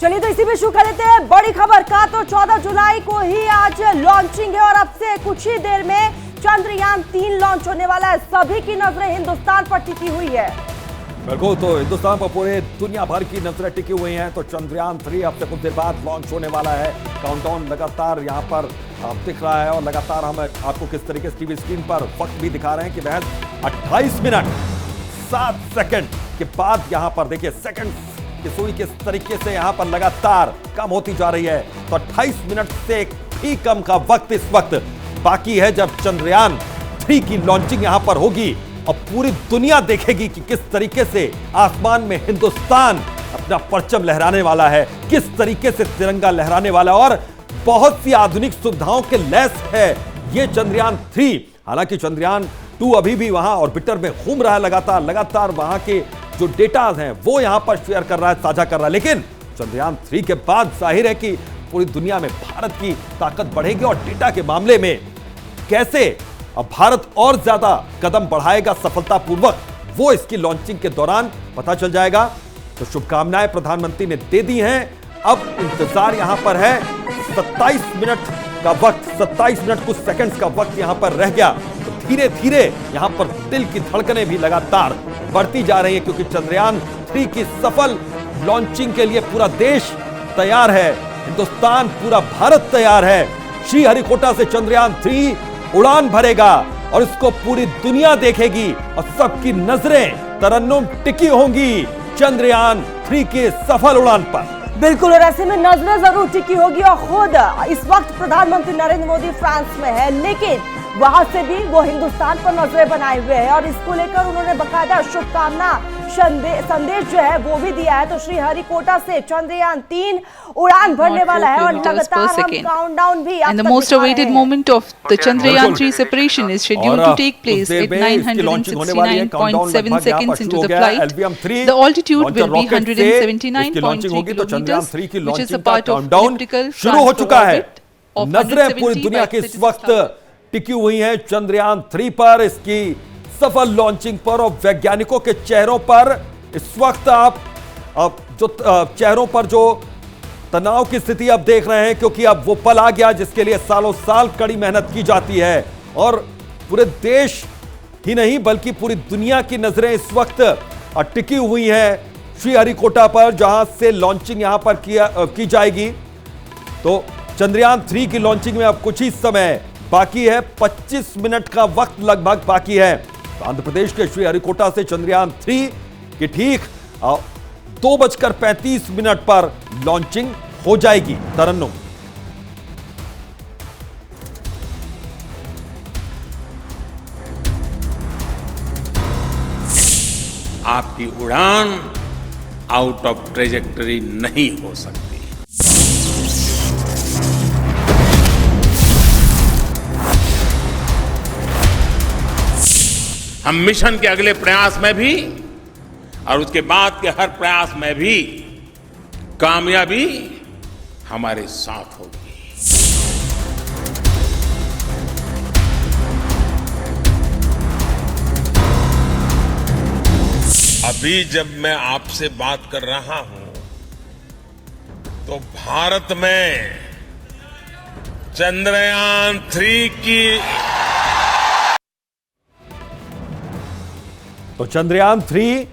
चलिए तो इसी पे शुरू कर लेते हैं बड़ी खबर का। तो 14 जुलाई को ही आज लॉन्चिंग है और अब से कुछ ही देर में चंद्रयान 3 लॉन्च होने वाला है। सभी की नजरें हिंदुस्तान पर टिकी हुई है। बिल्कुल, तो हिंदुस्तान पर पूरे दुनिया भर की नजरें टिकी हुई हैं। तो चंद्रयान 3 अब से कुछ देर बाद लॉन्च होने वाला है। काउंटडाउन लगातार यहाँ पर दिख रहा है और लगातार हम आपको किस तरीके से टीवी स्क्रीन पर वक्त भी दिखा रहे हैं कि महज 28 मिनट 7 सेकंड के बाद यहाँ पर देखिए सेकंड की सुई किस तरीके से यहाँ पर लगातार कम होती जा रही है। तो 28 मिनट से भी कम का वक्त इस वक्त बाकी है जब चंद्रयान 3 की लॉन्चिंग यहाँ पर होगी और पूरी दुनिया देखेगी कि किस तरीके से आसमान में हिंदुस्तान अपना परचम लहराने वाला है, किस तरीके से तिरंगा लहराने वाला है और बहुत सी आधुनिक सुविधाओं के लैस है ये चंद्रयान 3। हालांकि चंद्रयान 2 अभी भी वहां ऑर्बिटर में घूम रहा है, लगातार वहां के जो डेटा हैं वो यहां पर शेयर कर रहा है, साझा कर रहा है। लेकिन चंद्रयान 3 के बाद जाहिर है कि पूरी दुनिया में भारत की ताकत बढ़ेगी और डेटा के मामले में कैसे अब भारत और ज्यादा कदम बढ़ाएगा सफलतापूर्वक, वो इसकी लॉन्चिंग के दौरान पता चल जाएगा। तो शुभकामनाएं प्रधानमंत्री ने दे दी हैं। अब इंतजार यहां पर है 27 मिनट का वक्त, 27 मिनट कुछ सेकंड्स का वक्त यहां पर रह गया। तो धीरे धीरे यहां पर दिल की धड़कनें भी लगातार बढ़ती जा रही है क्योंकि चंद्रयान 3 की सफल लॉन्चिंग के लिए पूरा देश तैयार है, हिंदुस्तान पूरा भारत तैयार है। श्रीहरिकोटा से चंद्रयान 3 उड़ान भरेगा और इसको पूरी दुनिया देखेगी और सबकी नजरें तरन्नुम टिकी होंगी चंद्रयान 3 के सफल उड़ान पर। बिल्कुल, और ऐसे में नजरें जरूर टिकी होगी और खुद इस वक्त प्रधानमंत्री नरेंद्र मोदी फ्रांस में है, लेकिन वहां से भी वो हिंदुस्तान पर नजरें बनाए हुए हैं और इसको लेकर उन्होंने बकायदा शुभकामना संदेश जो है वो भी दिया है। तो श्रीहरिकोटा से चंद्रयान 3 उड़ान भरने वाला है और लगातार हम काउंटडाउन भी And the most awaited moment of the Chandrayaan 3 separation is scheduled to take place at 969.7 seconds into the flight. The altitude will be 179.3 kilometers, which is a part of elliptical शुरू हो चुका है। of नजरें पूरी दुनिया के इस वक्त टिकी हुई हैं चंद्रयान 3 पर, इसकी सफल लॉन्चिंग पर और वैज्ञानिकों के चेहरों पर इस वक्त आप जो चेहरों पर जो तनाव की स्थिति आप देख रहे हैं क्योंकि अब वो पल आ गया जिसके लिए सालों साल कड़ी मेहनत की जाती है और पूरे देश ही नहीं बल्कि पूरी दुनिया की नजरें इस वक्त टिकी हुई हैं श्रीहरिकोटा पर जहां से लॉन्चिंग यहां पर की जाएगी। तो चंद्रयान 3 की लॉन्चिंग में अब कुछ ही समय बाकी है, 25 मिनट का वक्त लगभग बाकी है। तो आंध्र प्रदेश के श्रीहरिकोटा से चंद्रयान 3 की ठीक 2:35 पर लॉन्चिंग हो जाएगी। तरन्नुम, आपकी उड़ान आउट ऑफ ट्रेजेक्टरी नहीं हो सकती। हम मिशन के अगले प्रयास में भी और उसके बाद के हर प्रयास में भी कामयाबी हमारे साथ होगी। अभी जब मैं आपसे बात कर रहा हूं तो भारत में चंद्रयान 3 की तो चंद्रयान 3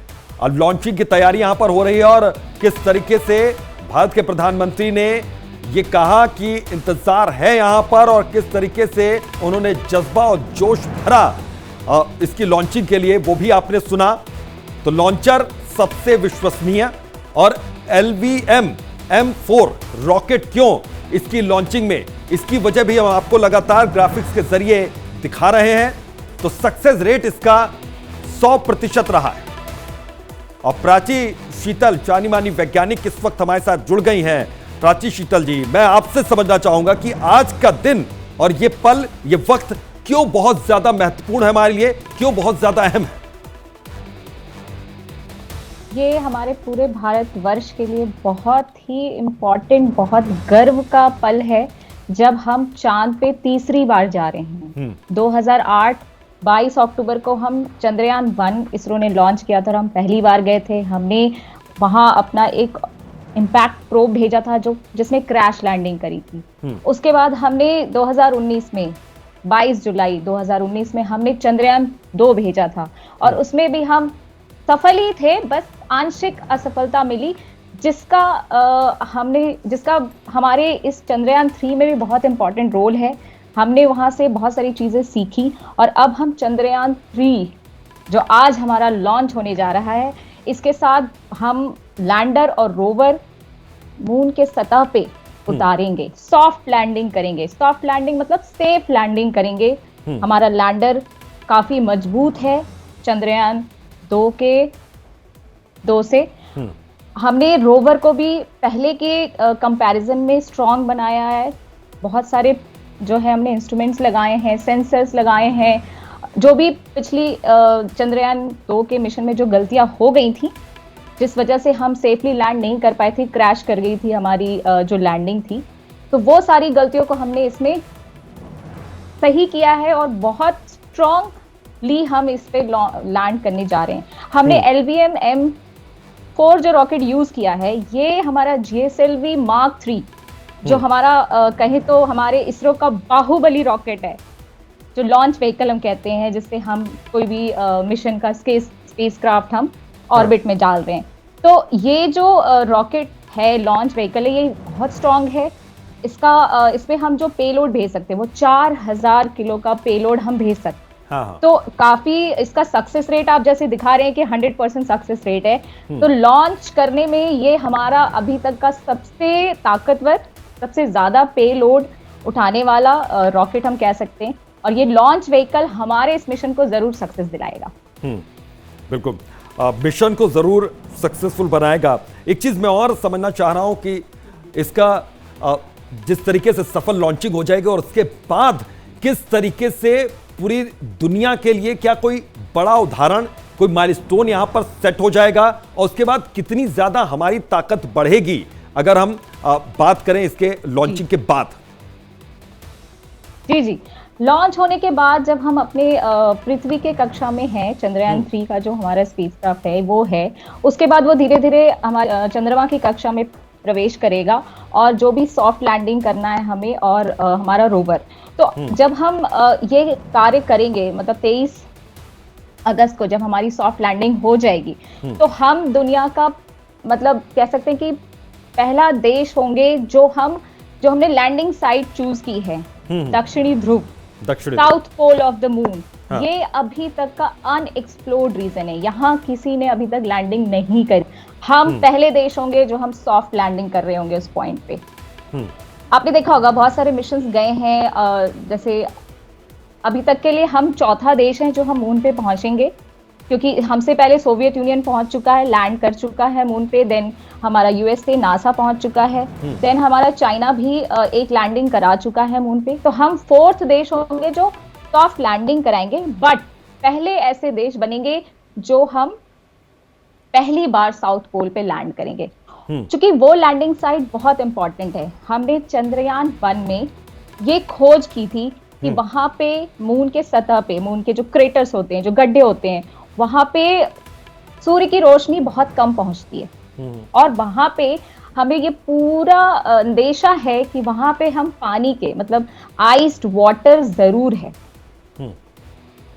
अब लॉन्चिंग की तैयारी यहां पर हो रही है और किस तरीके से भारत के प्रधानमंत्री ने यह कहा कि इंतजार है यहां पर और किस तरीके से उन्होंने जज्बा और जोश भरा इसकी लॉन्चिंग के लिए वो भी आपने सुना। तो लॉन्चर सबसे विश्वसनीय और LVM M4 रॉकेट क्यों इसकी लॉन्चिंग में, इसकी वजह भी हम आपको लगातार ग्राफिक्स के जरिए दिखा रहे हैं। तो सक्सेस रेट इसका 100% रहा है और प्राची शीतल जानी मानी वैज्ञानिक इस वक्त हमारे साथ जुड़ गई हैं। प्राची शीतल जी, मैं आपसे समझना चाहूंगा कि आज का दिन और ये पल, ये वक्त क्यों बहुत ज्यादा महत्वपूर्ण है हमारे लिए, क्यों बहुत ज्यादा अहम है? ये हमारे पूरे भारतवर्ष के लिए बहुत ही इम्पोर्टेंट, बहुत गर्व का पल है जब हम चांद पे तीसरी बार जा रहे हैं। 2008 22 अक्टूबर को हम चंद्रयान 1 इसरो ने लॉन्च किया था और हम पहली बार गए थे। हमने वहाँ अपना एक इम्पैक्ट प्रोब भेजा था जो जिसने क्रैश लैंडिंग करी थी। उसके बाद हमने 2019 में 22 जुलाई 2019 में हमने चंद्रयान 2 भेजा था और उसमें भी हम सफल ही थे, बस आंशिक असफलता मिली, जिसका हमारे इस चंद्रयान 3 में भी बहुत इंपॉर्टेंट रोल है। हमने वहां से बहुत सारी चीजें सीखी और अब हम चंद्रयान 3 जो आज हमारा लॉन्च होने जा रहा है, इसके साथ हम लैंडर और रोवर मून के सतह पे उतारेंगे, सॉफ्ट लैंडिंग करेंगे। सॉफ्ट लैंडिंग मतलब सेफ लैंडिंग करेंगे। हमारा लैंडर काफी मजबूत है चंद्रयान 2 से। हमने रोवर को भी पहले के कंपैरिजन में स्ट्रॉन्ग बनाया है। बहुत सारे जो है हमने इंस्ट्रूमेंट्स लगाए हैं, सेंसर्स लगाए हैं। जो भी पिछली चंद्रयान 2 के मिशन में जो गलतियां हो गई थी, जिस वजह से हम सेफली लैंड नहीं कर पाए थे, क्रैश कर गई थी हमारी जो लैंडिंग थी, तो वो सारी गलतियों को हमने इसमें सही किया है और बहुत स्ट्रॉन्गली हम इस पे लैंड करने जा रहे हैं। हमने LVM M4 जो रॉकेट यूज किया है, ये हमारा GSLV Mark 3 जो हमारा कहे तो हमारे इसरो का बाहुबली रॉकेट है, जो लॉन्च व्हीकल हम कहते हैं, जिससे हम कोई भी मिशन का स्पेसक्राफ्ट हम ऑर्बिट में डाल रहे हैं। तो ये जो रॉकेट है, लॉन्च व्हीकल है, ये बहुत स्ट्रांग है। इसमें हम जो पेलोड भेज सकते हैं वो 4000 किलो का पेलोड हम भेज सकते हैं। हाँ। तो काफी इसका सक्सेस रेट आप जैसे दिखा रहे हैं कि 100% सक्सेस रेट है। तो लॉन्च करने में ये हमारा अभी तक का सबसे ताकतवर, सबसे ज्यादा पेलोड उठाने वाला रॉकेट हम कह सकते हैं और ये लॉन्च व्हीकल हमारे इस मिशन को जरूर सक्सेस दिलाएगा। बिल्कुल, मिशन को जरूर सक्सेसफुल बनाएगा। एक चीज मैं और समझना चाह रहा हूं कि इसका जिस तरीके से सफल लॉन्चिंग हो जाएगी और उसके बाद किस तरीके से पूरी दुनिया के लिए क्या कोई बड़ा उदाहरण, कोई माइलस्टोन यहां पर सेट हो जाएगा और उसके बाद कितनी ज्यादा हमारी ताकत बढ़ेगी, अगर हम बात करें इसके लॉन्चिंग के बाद। जी, लॉन्च होने के बाद जब हम अपने पृथ्वी के कक्षा में हैं, चंद्रयान 3 का जो हमारा स्पेसक्राफ्ट है वो है, उसके बाद वो धीरे धीरे हमारे चंद्रमा की कक्षा में प्रवेश करेगा और जो भी सॉफ्ट लैंडिंग करना है हमें और हमारा रोवर। तो जब हम ये कार्य करेंगे, मतलब 23 अगस्त को जब हमारी सॉफ्ट लैंडिंग हो जाएगी, तो हम दुनिया का मतलब कह सकते हैं कि पहला देश होंगे जो हमने लैंडिंग साइट चूज की है, दक्षिणी ध्रुव, south pole of the moon. हाँ। ये अभी तक का अनएक्सप्लोर्ड रीजन है, यहाँ किसी ने अभी तक लैंडिंग नहीं करी। हम पहले देश होंगे जो हम सॉफ्ट लैंडिंग कर रहे होंगे उस पॉइंट पे। आपने देखा होगा बहुत सारे मिशंस गए हैं, जैसे अभी तक के लिए हम चौथा देश हैं जो हम मून पे पहुंचेंगे, क्योंकि हमसे पहले सोवियत यूनियन पहुंच चुका है, लैंड कर चुका है मून पे। देन हमारा USA नासा पहुंच चुका है। देन हमारा चाइना भी एक लैंडिंग करा चुका है मून पे। तो हम 4th देश होंगे जो सॉफ्ट लैंडिंग कराएंगे, बट पहले ऐसे देश बनेंगे जो हम पहली बार साउथ पोल पे लैंड करेंगे, क्योंकि वो लैंडिंग साइट बहुत इंपॉर्टेंट है। हमने चंद्रयान 1 में ये खोज की थी कि वहां पे मून के सतह पे, मून के जो क्रेटर्स होते हैं, जो गड्ढे होते हैं, वहां पे सूर्य की रोशनी बहुत कम पहुंचती है और वहां पे हमें ये पूरा अंदेशा है कि वहां पे हम पानी के मतलब आइस्ड वाटर जरूर है।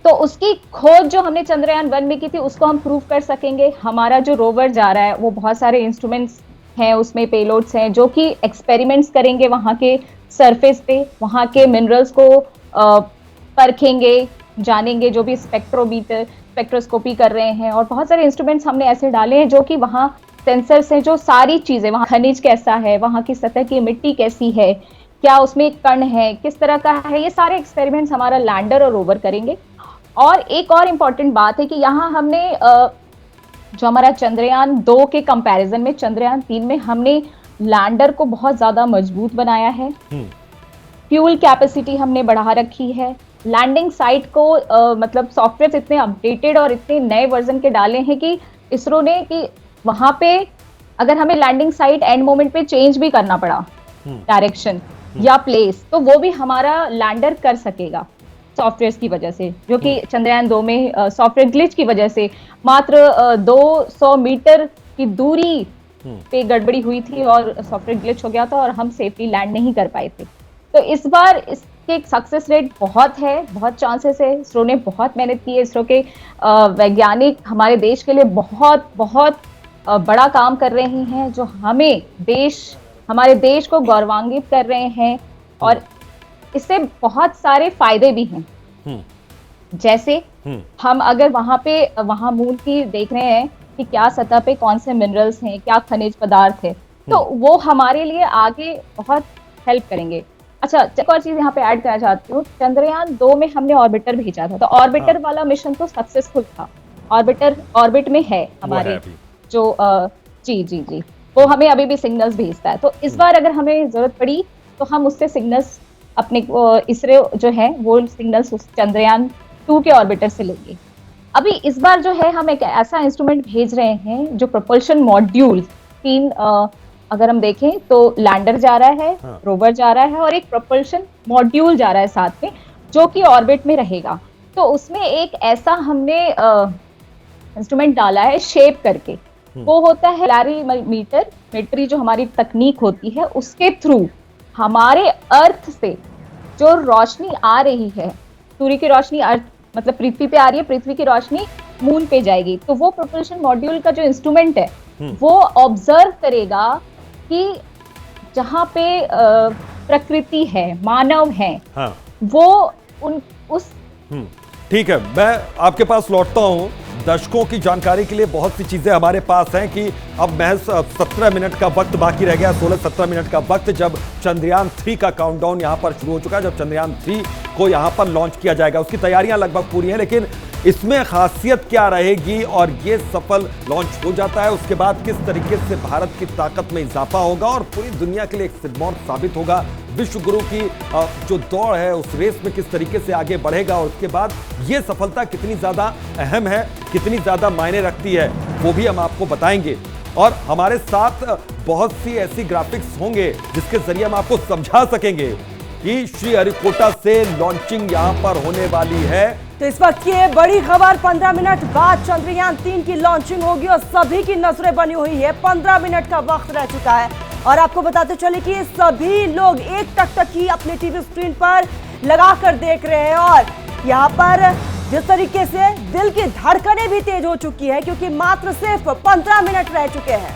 तो उसकी खोज जो हमने चंद्रयान 1 में की थी उसको हम प्रूव कर सकेंगे। हमारा जो रोवर जा रहा है वो बहुत सारे इंस्ट्रूमेंट्स हैं, उसमें पेलोड्स हैं जो कि एक्सपेरिमेंट्स करेंगे वहां के सरफेस पे, वहां के मिनरल्स को परखेंगे, जानेंगे, जो भी स्पेक्ट्रोस्कोपी कर रहे हैं। और बहुत सारे इंस्ट्रूमेंट्स हमने ऐसे डाले हैं जो कि वहाँ सेंसर्स हैं, जो सारी चीजें, वहाँ खनिज कैसा है, वहाँ की सतह की मिट्टी कैसी है, क्या उसमें कण है, किस तरह का है, ये सारे एक्सपेरिमेंट्स हमारा लैंडर और रोवर करेंगे। और एक और इम्पॉर्टेंट बात है कि यहाँ हमने जो हमारा चंद्रयान 2 के कंपैरिजन में चंद्रयान 3 में हमने लैंडर को बहुत ज्यादा मजबूत बनाया है। फ्यूल कैपेसिटी हमने बढ़ा रखी है। लैंडिंग साइट को मतलब सॉफ्टवेयर इतने अपडेटेड और इतने नए वर्जन के डाले हैं कि इसरो ने कि वहां पे अगर हमें लैंडिंग साइट एंड मोमेंट पे चेंज भी करना पड़ा डायरेक्शन या प्लेस, तो वो भी हमारा लैंडर कर सकेगा सॉफ्टवेयर की वजह से, जो कि चंद्रयान 2 में सॉफ्टवेयर ग्लिच की वजह से मात्र 200 मीटर की दूरी पे गड़बड़ी हुई थी और सॉफ्टवेयर ग्लिच हो गया था और हम सेफली लैंड नहीं कर पाए थे। तो इस बार इसके सक्सेस रेट बहुत है, बहुत चांसेस है। इसरो ने बहुत मेहनत की है। इसरो के वैज्ञानिक हमारे देश के लिए बहुत बहुत बड़ा काम कर रहे हैं, जो हमारे देश को गौरवान्वित कर रहे हैं और इससे बहुत सारे फायदे भी हैं। जैसे हम अगर वहां मून की देख रहे हैं कि क्या सतह पे कौन से मिनरल्स हैं, क्या खनिज पदार्थ है, तो वो हमारे लिए आगे बहुत हेल्प करेंगे। अच्छा, एक और चीज यहाँ पे ऐड करना चाहती हूँ, चंद्रयान 2 में हमने ऑर्बिटर भेजा था, तो ऑर्बिटर वाला मिशन तो सक्सेसफुल था। ऑर्बिटर ऑर्बिट में है हमारे जो जी वो हमें अभी भी सिग्नल्स भेजता है। तो इस बार अगर हमें जरूरत पड़ी तो हम उससे सिग्नल्स अपने इसरो जो है वो सिग्नल्स उस चंद्रयान 2 के ऑर्बिटर से लेंगे। अभी इस बार जो है हम एक ऐसा इंस्ट्रूमेंट भेज रहे हैं जो प्रोपल्शन मॉड्यूल 3 अगर हम देखें तो लैंडर जा रहा है, रोवर जा रहा है और एक प्रोपल्शन मॉड्यूल जा रहा है साथ में, जो कि ऑर्बिट में रहेगा। तो उसमें एक ऐसा हमने इंस्ट्रूमेंट डाला है शेप करके, वो होता है कैलोरीमीटर जो हमारी तकनीक होती है, उसके थ्रू हमारे अर्थ से जो रोशनी आ रही है, सूर्य की रोशनी अर्थ मतलब पृथ्वी पे आ रही है, पृथ्वी की रोशनी मून पे जाएगी। तो वो प्रोपल्शन मॉड्यूल का जो इंस्ट्रूमेंट है वो ऑब्जर्व करेगा कि जहाँ पे प्रकृति है, मानव है, वो उस ठीक है, मैं आपके पास लौटता हूं। दर्शकों की जानकारी के लिए बहुत सी चीजें हमारे पास हैं कि अब महज 17 मिनट का वक्त बाकी रह गया, 16-17 मिनट का वक्त, जब चंद्रयान 3 का काउंटडाउन यहां पर शुरू हो चुका है, जब चंद्रयान 3 को यहां पर लॉन्च किया जाएगा। उसकी तैयारियां लगभग पूरी हैं, लेकिन इसमें खासियत क्या रहेगी और ये सफल लॉन्च हो जाता है, उसके बाद किस तरीके से भारत की ताकत में इजाफा होगा और पूरी दुनिया के लिए एक सिरमौर साबित होगा। विश्व गुरु की जो दौड़ है उस रेस में किस तरीके से आगे बढ़ेगा और उसके बाद ये सफलता कितनी ज्यादा अहम है, कितनी ज्यादा मायने रखती है, वो भी हम आपको बताएंगे। और हमारे साथ बहुत सी ऐसी ग्राफिक्स होंगे जिसके जरिए हम आपको समझा सकेंगे कि श्रीहरिकोटा से लॉन्चिंग यहां पर होने वाली है। तो इस वक्त की बड़ी खबर, 15 मिनट बाद चंद्रयान 3 की लॉन्चिंग होगी और सभी की नजरें बनी हुई है। 15 मिनट का वक्त रह चुका है और आपको बताते चले कि सभी लोग एक टक ही अपने टीवी स्क्रीन पर लगाकर देख रहे हैं और यहाँ पर जिस तरीके से दिल की धड़कनें भी तेज हो चुकी है, क्योंकि मात्र सिर्फ 15 मिनट रह चुके हैं।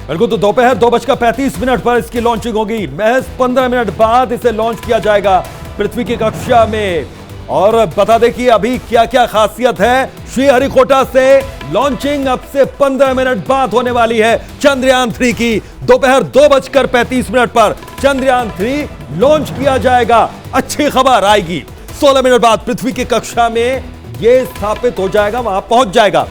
बिल्कुल, तो दोपहर 2:35 पर इसकी लॉन्चिंग होगी। महज 15 मिनट बाद इसे लॉन्च किया जाएगा पृथ्वी की कक्षा में। और बता दें कि अभी क्या क्या खासियत है, श्रीहरिकोटा से लॉन्चिंग अब से 15 मिनट बाद होने वाली है चंद्रयान 3 की। दोपहर 2:35 पर चंद्रयान 3 लॉन्च किया जाएगा। अच्छी खबर आएगी, 16 मिनट बाद पृथ्वी की कक्षा में यह स्थापित हो जाएगा, वहां पहुंच जाएगा।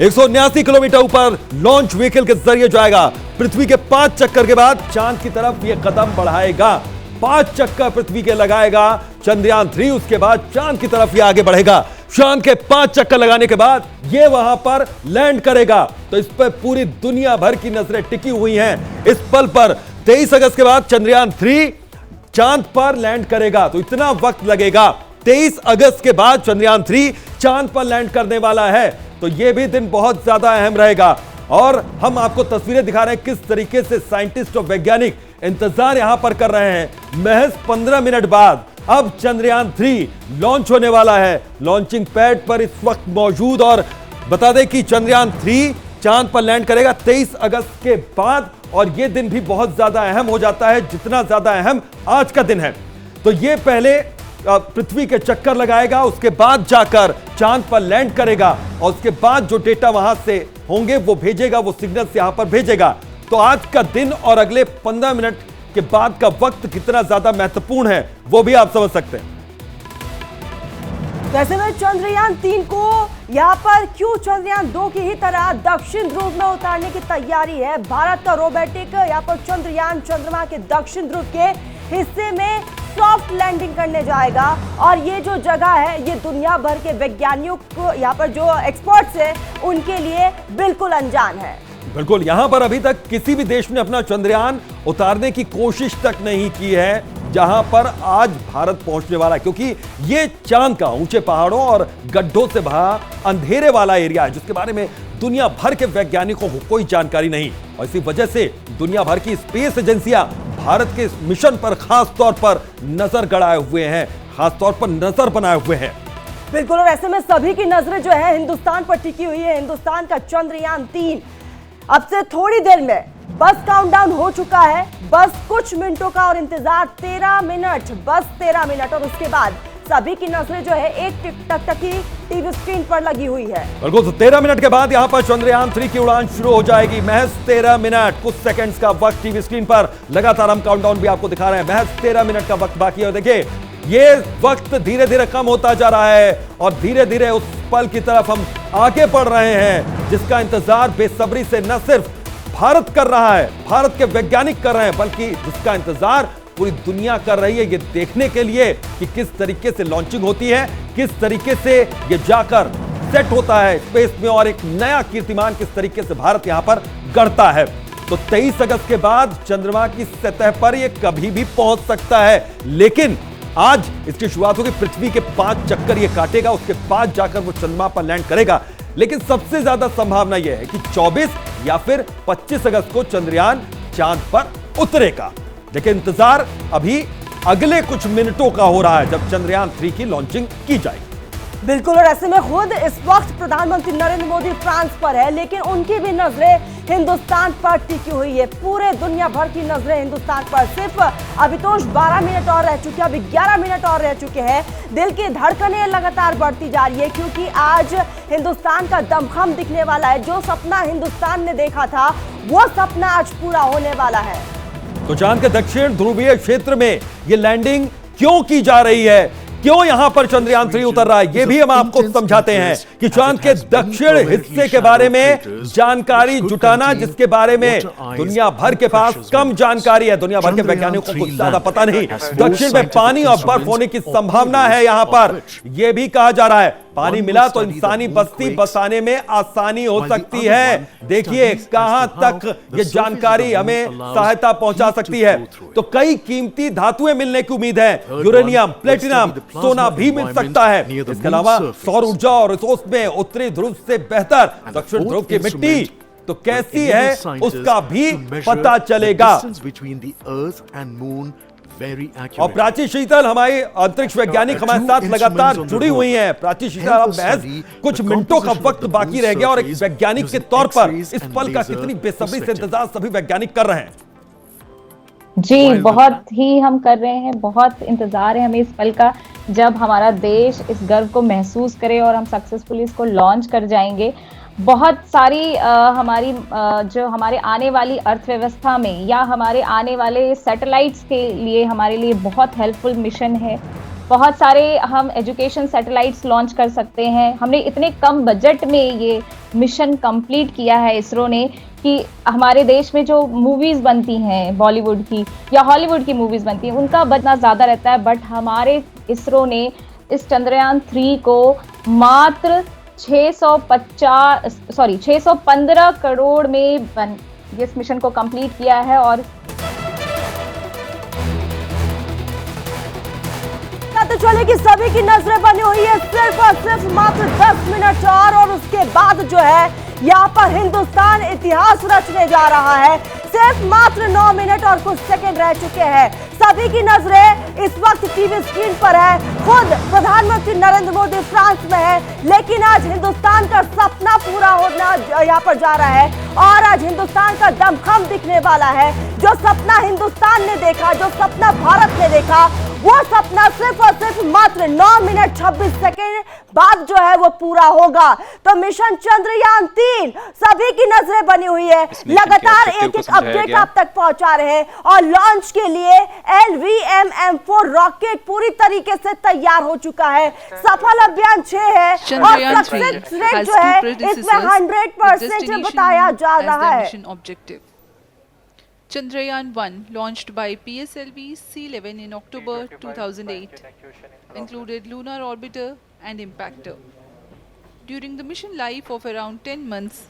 179 किलोमीटर ऊपर लॉन्च व्हीकल के जरिए जाएगा। पृथ्वी के 5 चक्कर के बाद चांद की तरफ यह कदम बढ़ाएगा। 5 चक्कर पृथ्वी के लगाएगा चंद्रयान 3, उसके बाद चांद की तरफ ये आगे बढ़ेगा। चांद के 5 चक्कर लगाने के बाद ये वहां पर लैंड करेगा। तो इस पर पूरी दुनिया भर की नजरें टिकी हुई हैं इस पल पर। 23 अगस्त के बाद चंद्रयान 3 चांद पर लैंड करेगा, तो इतना वक्त लगेगा। 23 अगस्त के बाद चंद्रयान 3 चांद पर लैंड करने वाला है, तो यह भी दिन बहुत ज्यादा अहम रहेगा। और हम आपको तस्वीरें दिखा रहे हैं किस तरीके से साइंटिस्ट और वैज्ञानिक इंतजार यहां पर कर रहे हैं। महज 15 मिनट बाद अब चंद्रयान 3 लॉन्च होने वाला है, लॉन्चिंग पैड पर इस वक्त मौजूद। और बता दें कि चंद्रयान 3 चांद पर लैंड करेगा 23 अगस्त के बाद, और यह दिन भी बहुत ज्यादा अहम हो जाता है, जितना ज्यादा अहम आज का दिन है। तो यह पहले पृथ्वी के चक्कर लगाएगा, उसके बाद जाकर चांद पर लैंड करेगा और उसके बाद जो डेटा वहां से होंगे वो भेजेगा, वो सिग्नल्स यहां पर भेजेगा। तो आज का दिन और अगले 15 मिनट के बाद का वक्त कितना ज्यादा महत्वपूर्ण है वो भी आप समझ सकते हैं। वैसे में चंद्रयान 3 को यहाँ पर क्यों चंद्रयान 2 की ही तरह दक्षिण ध्रुव में उतारने की तैयारी है। भारत का रोबोटिक यहाँ पर चंद्रयान चंद्रमा के दक्षिण ध्रुव के हिस्से में सॉफ्ट लैंडिंग करने जाएगा और ये जो जगह है ये दुनिया भर के वैज्ञानिकों को, यहाँ पर जो एक्सपर्ट्स हैं उनके लिए बिल्कुल अनजान है। बिल्कुल, यहां पर अभी तक किसी भी देश ने अपना चंद्रयान उतारने की कोशिश तक नहीं की है जहां पर आज भारत पहुंचने वाला है, क्योंकि ये चांद का ऊंचे पहाड़ों और गड्ढों से भरा अंधेरे वाला एरिया है जिसके बारे में दुनिया भर के वैज्ञानिकों को कोई जानकारी नहीं, और इसी वजह से दुनिया भर की स्पेस एजेंसियां भारत के इस मिशन पर खास तौर पर नजर गड़ाए हुए हैं, खास तौर पर नजर बनाए हुए हैं। बिल्कुल, और ऐसे में सभी की नजरें जो है हिंदुस्तान पर टिकी हुई है। हिंदुस्तान का चंद्रयान 3 अब से थोड़ी देर में बस काउंटडाउन हो चुका है। बस कुछ मिनटों का और इंतजार, 13 मिनट, बस 13 मिनट, और उसके बाद सभी की नजरें जो है एक टकटकी टीवी स्क्रीन पर लगी हुई है। बिल्कुल, तो 13 मिनट के बाद यहां पर चंद्रयान 3 की उड़ान शुरू हो जाएगी। महज 13 मिनट, कुछ सेकंड्स का वक्त टीवी स्क्रीन पर लगातार हम काउंटडाउन भी आपको दिखा रहे हैं। महज 13 मिनट का वक्त बाकी है। देखिए, ये वक्त धीरे धीरे कम होता जा रहा है और धीरे धीरे उस पल की तरफ हम आगे बढ़ रहे हैं जिसका इंतजार बेसब्री से न सिर्फ भारत कर रहा है, भारत के वैज्ञानिक कर रहे हैं, बल्कि जिसका इंतजार पूरी दुनिया कर रही है, ये देखने के लिए कि किस तरीके से लॉन्चिंग होती है, किस तरीके से ये जाकर सेट होता है स्पेस में, और एक नया कीर्तिमान किस तरीके से भारत यहां पर गढ़ता है। तो 23 अगस्त के बाद चंद्रमा की सतह पर ये कभी भी पहुंच सकता है, लेकिन आज इसकी शुरुआत होगी। पृथ्वी के 5 चक्कर ये काटेगा, उसके बाद जाकर वो चंद्रमा पर लैंड करेगा। लेकिन सबसे ज्यादा संभावना यह है कि 24 या फिर 25 अगस्त को चंद्रयान चांद पर उतरेगा। लेकिन इंतजार अभी अगले कुछ मिनटों का हो रहा है जब चंद्रयान 3 की लॉन्चिंग की जाएगी। बिल्कुल, और ऐसे में खुद इस वक्त प्रधानमंत्री नरेंद्र मोदी फ्रांस पर है, लेकिन उनकी भी नजरें हिंदुस्तान पर टिकी हुई है। पूरे दुनिया भर की नजरें हिंदुस्तान पर। सिर्फ अभी तो 12 मिनट और रह चुके हैं, अभी 11 मिनट और रह चुके हैं। दिल की धड़कनें लगातार बढ़ती जा रही है, क्योंकि आज हिंदुस्तान का दमखम दिखने वाला है। जो सपना हिंदुस्तान ने देखा था, वो सपना आज पूरा होने वाला है। तो चांद के दक्षिण ध्रुवीय क्षेत्र में ये लैंडिंग क्यों की जा रही है, क्यों यहां पर चंद्रयान 3 उतर रहा है, ये भी हम आपको समझाते हैं कि चांद के दक्षिण हिस्से के बारे में जानकारी जुटाना, जिसके बारे में दुनिया भर के पास कम जानकारी है, दुनिया भर के वैज्ञानिकों को ज्यादा पता नहीं। दक्षिण में पानी और बर्फ होने की संभावना है यहां पर, यह भी कहा जा रहा है। पानी मिला तो इंसानी बस्ती बसाने में आसानी हो सकती है। देखिए कहां तक ये जानकारी हमें सहायता पहुंचा सकती है। तो कई कीमती धातुएं मिलने की उम्मीद है, यूरेनियम, प्लेटिनम, सोना भी मिल सकता है। इसके अलावा सौर ऊर्जा और रिसोर्स में उत्तरी ध्रुव से बेहतर दक्षिण ध्रुव की मिट्टी तो कैसी है उसका भी पता चलेगा। और प्राची शीतल हमारी अंतरिक्ष वैज्ञानिक हमारे साथ लगातार जुड़ी हुई हैं। प्राची शीतल, अब महज कुछ मिनटों का वक्त बाकी रह गया और एक वैज्ञानिक के तौर पर इस पल का कितनी बेसब्री से इंतजार सभी वैज्ञानिक कर रहे हैं। जी, बहुत ही हम कर रहे हैं, बहुत इंतजार है हमें इस पल का, जब हमारा देश इस गर्व को महसूस करे और हम सक्सेसफुली इसको लॉन्च कर जाएंगे। बहुत सारी हमारी जो हमारे आने वाली अर्थव्यवस्था में या हमारे आने वाले सैटेलाइट्स के लिए हमारे लिए बहुत हेल्पफुल मिशन है। बहुत सारे हम एजुकेशन सैटेलाइट्स लॉन्च कर सकते हैं। हमने इतने कम बजट में ये मिशन कंप्लीट किया है इसरो ने कि हमारे देश में जो मूवीज़ बनती हैं बॉलीवुड की या हॉलीवुड की मूवीज़ बनती हैं, उनका बजना ज़्यादा रहता है, बट हमारे इसरो ने इस चंद्रयान 3 को मात्र 615 करोड़ में इस मिशन को कंप्लीट किया है। और तो चले कि सभी की नजरें बनी हुई है सिर्फ और सिर्फ मात्र 10 मिनट और उसके बाद जो है यहाँ पर हिंदुस्तान इतिहास रचने जा रहा है। सिर्फ मात्र 9 मिनट और कुछ सेकंड रह चुके हैं। सभी की नजरें इस वक्त टीवी स्क्रीन पर है। खुद प्रधानमंत्री नरेंद्र मोदी फ्रांस में है, लेकिन आज हिंदुस्तान का सपना पूरा होना यहाँ पर जा रहा है और आज हिंदुस्तान का दमखम दिखने वाला है। जो सपना हिंदुस्तान ने देखा, जो सपना भारत ने देखा, वो सपना सिर्फ और सिर्फ मात्र 9 मिनट 26 सेकेंड बाद जो है वो पूरा होगा। तो मिशन चंद्रयान 3 सभी की नजरें बनी हुई है, लगातार एक एक अपडेट आप तक पहुंचा रहे हैं और लॉन्च के लिए LVM-M4 रॉकेट पूरी तरीके से तैयार हो चुका है। सफल अभियान 6 है और सक्सेस रेट जो है इसमें 100% बताया जा रहा है। Chandrayaan 1, launched by PSLV C11 in October 2008, included lunar orbiter and impactor. During the mission life of around 10 months,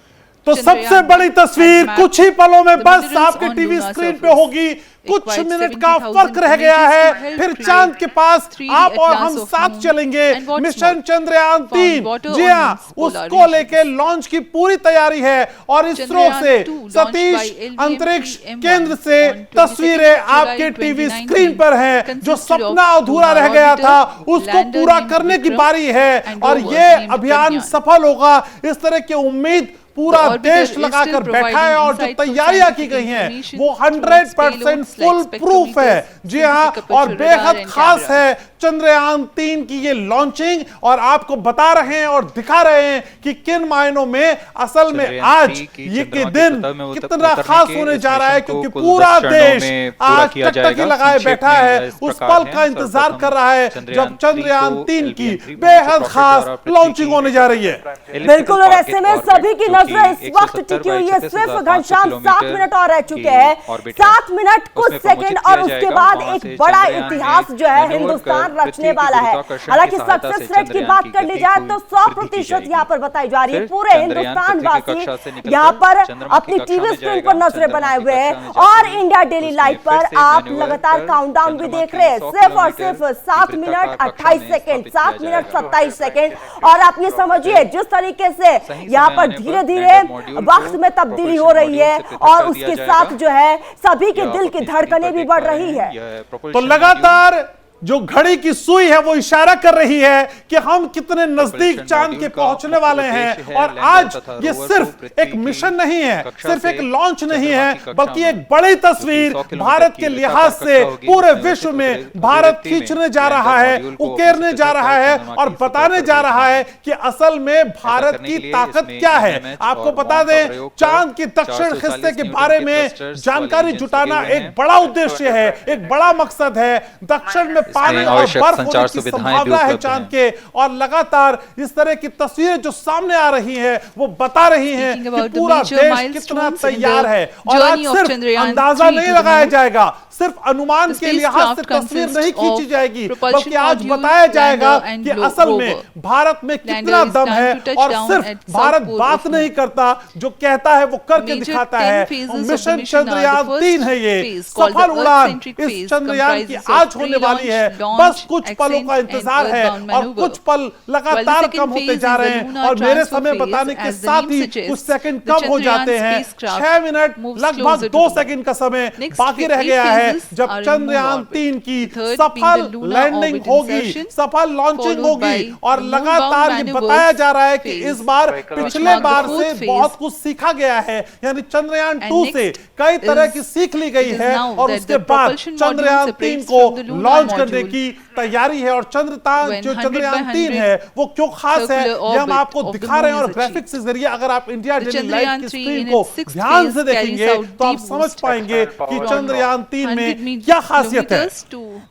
तो सबसे बड़ी तस्वीर कुछ ही पलों में बस आपके टीवी स्क्रीन पे होगी। कुछ मिनट का फर्क रह गया है, फिर चांद के पास आप और हम साथ चलेंगे। मिशन चंद्रयान 3, जी हाँ, उसको लेके लॉन्च की पूरी तैयारी है और इसरो से सतीश अंतरिक्ष केंद्र से तस्वीरें आपके टीवी स्क्रीन पर हैं। जो सपना अधूरा रह गया था उसको पूरा करने की बारी है और ये अभियान सफल होगा, इस तरह की उम्मीद पूरा देश लगाकर बैठा है और जो तैयारियां की गई हैं वो 100% फुल प्रूफ है। जी हाँ, और बेहद खास है चंद्रयान 3 की ये लॉन्चिंग और आपको बता रहे हैं और दिखा रहे हैं कि किन मायनों में असल में आज ये के दिन कितना खास होने जा रहा है, क्योंकि पूरा देश आज टकटकी लगाए बैठा है, उस पल का इंतजार कर रहा है जब चंद्रयान 3 की बेहद खास लॉन्चिंग होने जा रही है। बिल्कुल, और ऐसे में सभी की नजरें इस वक्त टिकी हुई है। सिर्फ घनश्याम 7 मिनट और रह चुके हैं, 7 मिनट कुछ सेकंड और उसके बाद एक बड़ा इतिहास जो है हिंदुस्तान रचने वाला है। हालांकि सक्सेस रेट की बात कर ली जाए तो 100% यहाँ पर बताई जा रही है। पूरे हिंदुस्तान वासी यहाँ पर अपनी टीवी स्क्रीन पर नजरें बनाए हुए हैं और इंडिया डेली लाइव पर आप लगातार काउंटडाउन भी देख रहे हैं। सिर्फ और सिर्फ 7 मिनट 28 सेकंड, 7 मिनट 27 सेकंड। और आप ये समझिए जिस तरीके से यहाँ पर धीरे धीरे वक्त में तब्दीली हो रही है और उसके साथ जो है सभी के दिल की धड़कनें भी बढ़ रही है। तो लगातार जो घड़ी की सुई है वो इशारा कर रही है कि हम कितने नजदीक चांद के पहुंचने वाले हैं। और आज ये सिर्फ एक मिशन नहीं है, सिर्फ एक लॉन्च नहीं है, बल्कि एक बड़ी तस्वीर भारत के लिहाज से पूरे विश्व में भारत खींचने जा रहा है, उकेरने जा रहा है और बताने जा रहा है कि असल में भारत की ताकत क्या है। आपको बता दें, चांद की दक्षिण हिस्से के बारे में जानकारी जुटाना एक बड़ा उद्देश्य है, एक बड़ा मकसद है। दक्षिण में पानी और बर्फ होने की संभावना है चांद के, और लगातार इस तरह की तस्वीरें जो सामने आ रही हैं वो बता रही हैं कि पूरा देश कितना तैयार है। और आज सिर्फ अंदाजा नहीं लगाया जाएगा, सिर्फ अनुमान के लिहाज से तस्वीर नहीं खींची जाएगी, बल्कि आज बताया जाएगा कि असल में भारत में कितना दम है। और सिर्फ भारत बात नहीं करता, जो कहता है वो करके दिखाता है। मिशन चंद्रयान 3 है ये सफल उड़ान इस चंद्रयान की आज होने वाली है। बस कुछ पलों का इंतजार है और कुछ पल लगातार कम होते जा रहे हैं और मेरे समय बताने के साथ ही कुछ सेकंड कम हो जाते हैं। 6 मिनट लगभग 2 सेकंड का समय बाकी रह गया है जब चंद्रयान 3 की सफल लैंडिंग होगी, सफल लॉन्चिंग होगी। और लगातार ये बताया जा रहा है कि इस बार पिछले बार से बहुत कुछ सीखा गया है, यानी चंद्रयान 2 से कई तरह की सीख ली गई है और उसके बाद चंद्रयान 3 को लॉन्च करने की तैयारी है। और चंद्रयान 3 है वो क्यों खास है ये हम आपको दिखा रहे हैं और ग्राफिक्स के जरिए अगर आप इंडिया डेली लाइव की स्क्रीन को ध्यान से देखेंगे तो आप समझ पाएंगे कि चंद्रयान 3 में क्या खासियत है।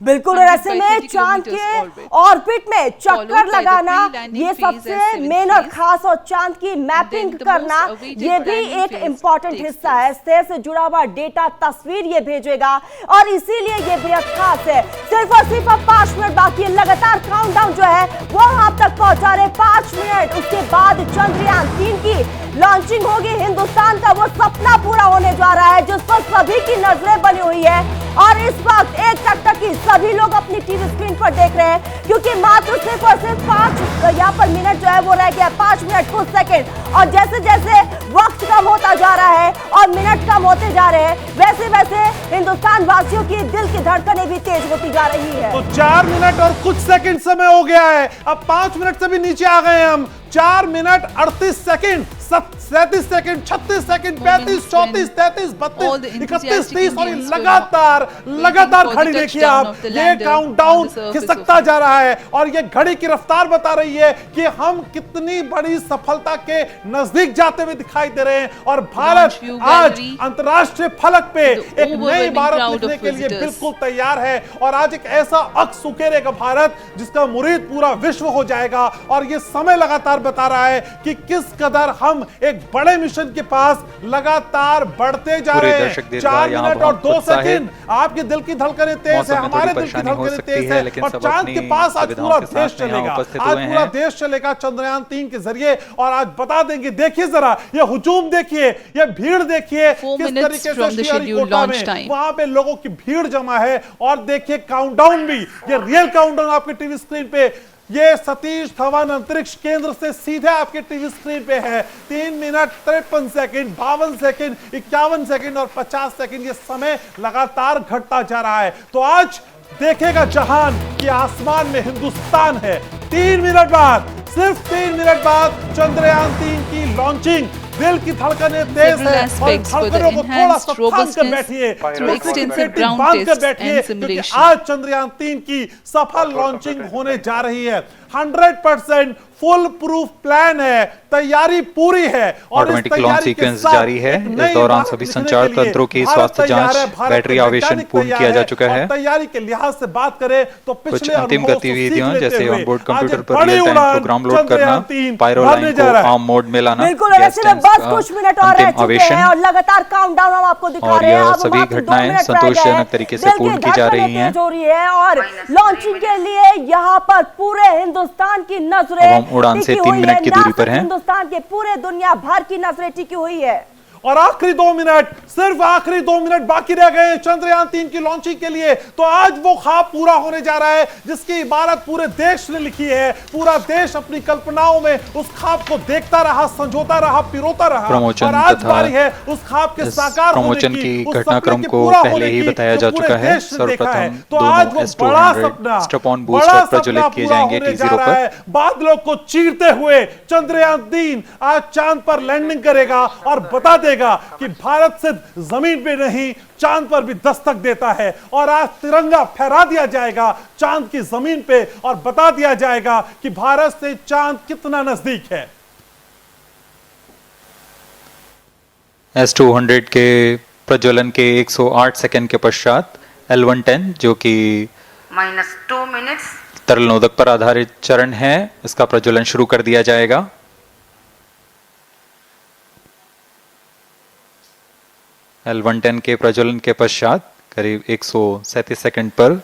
बिल्कुल, और ऐसे में चांद के ऑर्बिट में चक्कर लगाना ये सबसे मेन और खास, और चांद की मैपिंग करना ये भी एक इंपॉर्टेंट हिस्सा है। स्पेस से जुड़ा हुआ डेटा, तस्वीर ये भेजेगा और इसीलिए ये बेहद खास है। सिर्फ और सिर्फ अब 5 मिनट बाकी है, लगातार काउंटडाउन जो है वो आप तक पहुंचा रहे। 5 मिनट उसके बाद चंद्रयान 3 की लॉन्चिंग होगी। हिंदुस्तान का वो सपना पूरा होने जा रहा है जिस पर सभी की नजरें बनी हुई है और इस वक्त एक टकटकी सभी लोग अपनी टीवी स्क्रीन पर देख रहे हैं, क्योंकि मात्र सिर्फ और सिर्फ 5 यहाँ पर मिनट जो है वो रह गया, 5 मिनट कुछ सेकंड। और जैसे जैसे वक्त कम होता जा रहा है और मिनट कम होते जा रहे हैं, वैसे वैसे हिंदुस्तान वासियों की दिल की धड़कनें भी तेज होती जा रही है। तो 4 मिनट और कुछ सेकंड समय हो गया है, अब 5 मिनट से भी नीचे आ गए हम। 4 मिनट 38 सेकंड, 37 सेकंड, 36 सेकंड, 35, 34, 33, 32, 31, 30 और लगातार घड़ी देखिए आप, ये काउंटडाउन खिसकता जा रहा है और ये घड़ी की रफ्तार बता रही है कि हम कितनी बड़ी सफलता के नजदीक जाते हुए दिखाई दे रहे हैं। और भारत आज अंतर्राष्ट्रीय फलक पे एक नई भारत लिखने के लिए बिल्कुल तैयार है और आज एक ऐसा अक्स उकेरेगा भारत जिसका मुरीद पूरा विश्व हो जाएगा। और ये समय लगातार बता रहा है कि किस कदर हम हम एक बड़े मिशन के पास लगातार बढ़ते जा रहे हैं। 4 मिनट और 2 सेकंड। आपके दिल की धड़कनें तेज है, हमारे दिल की धड़कनें तेज है, और चांद के पास आज पूरा देश चलेगा। आज पूरा देश चलेगा चंद्रयान 3 के जरिए, और आज बता देंगे। देखिए जरा ये हुजूम देखिए, ये भीड़ देखिए, किस तरीके से श्रीहरिकोटा में वहां पे लोगों की भीड़ जमा है। और देखिए काउंटडाउन भी, ये रियल काउंटडाउन आपके टीवी स्क्रीन पे, ये सतीश धवन अंतरिक्ष केंद्र से सीधे आपके टीवी स्क्रीन पे है। 3 मिनट 53 सेकंड, 52 सेकंड, 51 सेकंड और 50 सेकंड, ये समय लगातार घटता जा रहा है। तो आज देखेगा जहान कि आसमान में हिंदुस्तान है। 3 मिनट बाद, सिर्फ 3 मिनट बाद चंद्रयान 3 की लॉन्चिंग। दिल की धड़कनें तेज है, और धड़कनों को थोड़ा सा थाम कर बैठिए, बांध कर बैठिए, क्योंकि आज चंद्रयान 3 की सफल लॉन्चिंग होने जा रही है। 100% फुल प्रूफ प्लान है, तैयारी पूरी है, और ऑटोमेटिक लॉन्च सीक्वेंस जारी है। इस दौरान सभी संचार तंत्रों की स्वास्थ्य जांच, बैटरी आवेशन पूर्ण किया जा चुका है। तैयारी के लिहाज से बात करें तो कुछ अंतिम गतिविधियां जैसे ऑनबोर्ड कंप्यूटर पर रियल टाइम प्रोग्राम लोड करना, पायरो लाइन को आर्म मोड में लाना, बस कुछ मिनट और रह चुके हैं और लगातार काउंटडाउन हम आपको दिखा रहे हैं। और सभी घटनाएं संतोषजनक तरीके से पूर्ण की जा रही हैं। और लॉन्चिंग के लिए यहाँ पर पूरे हिंदुस्तान की नजरें उड़ान से 3 मिनट की दूरी पर हैं। हिंदुस्तान के पूरे दुनिया भर की नजरें टिकी हुई है। और आखिरी 2 मिनट, सिर्फ आखिरी 2 मिनट बाकी रह गए चंद्रयान 3 की लॉन्चिंग के लिए। तो आज वो ख्वाब पूरा होने जा रहा है जिसकी इबारत पूरे देश ने लिखी है। पूरा देश अपनी कल्पनाओं में उस ख्वाब को देखता रहा, संजोता रहा, पिरोता रहा, और आज बारी है उस ख्वाब के साकार प्रमोशन की घटनाक्रम को पहले ही बताया जा चुका है। सर्वप्रथम तो आज वो बड़ा सपना, स्ट्रैप-ऑन बूस्टर प्रज्वलित किए जाएंगे T0 पर। बादलों को चीरते हुए चंद्रयान 3 आज चांद पर लैंडिंग करेगा और बता देगा कि भारत से जमीन पे नहीं, चांद पर भी दस्तक देता है। और आज तिरंगा फहरा दिया जाएगा चांद की जमीन पे, और बता दिया जाएगा कि भारत से चांद कितना नजदीक है। S200 के प्रज्वलन के 108 सेकंड के पश्चात L110 जो कि -2 मिनट्स तरल नोदक पर आधारित चरण है, इसका प्रज्वलन शुरू कर दिया जाएगा। L110 के प्रज्वलन के पश्चात करीब 137 सेकंड पर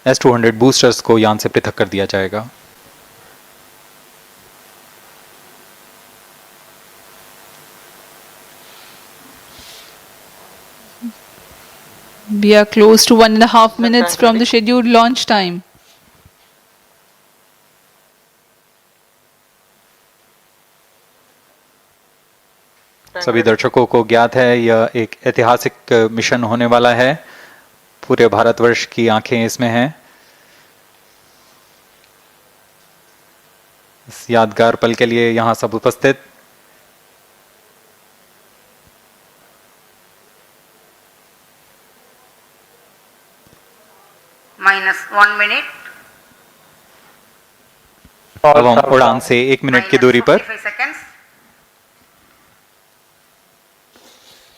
S200 बूस्टर्स को यान से पृथक कर दिया जाएगा। We are close to 1.5 minutes from the scheduled launch time. सभी दर्शकों को ज्ञात है यह एक ऐतिहासिक मिशन होने वाला है। पूरे भारतवर्ष की आंखें इसमें हैं। इस यादगार पल के लिए यहाँ सब उपस्थित -1 मिनट। अब हम उड़ान से 1 मिनट की दूरी पर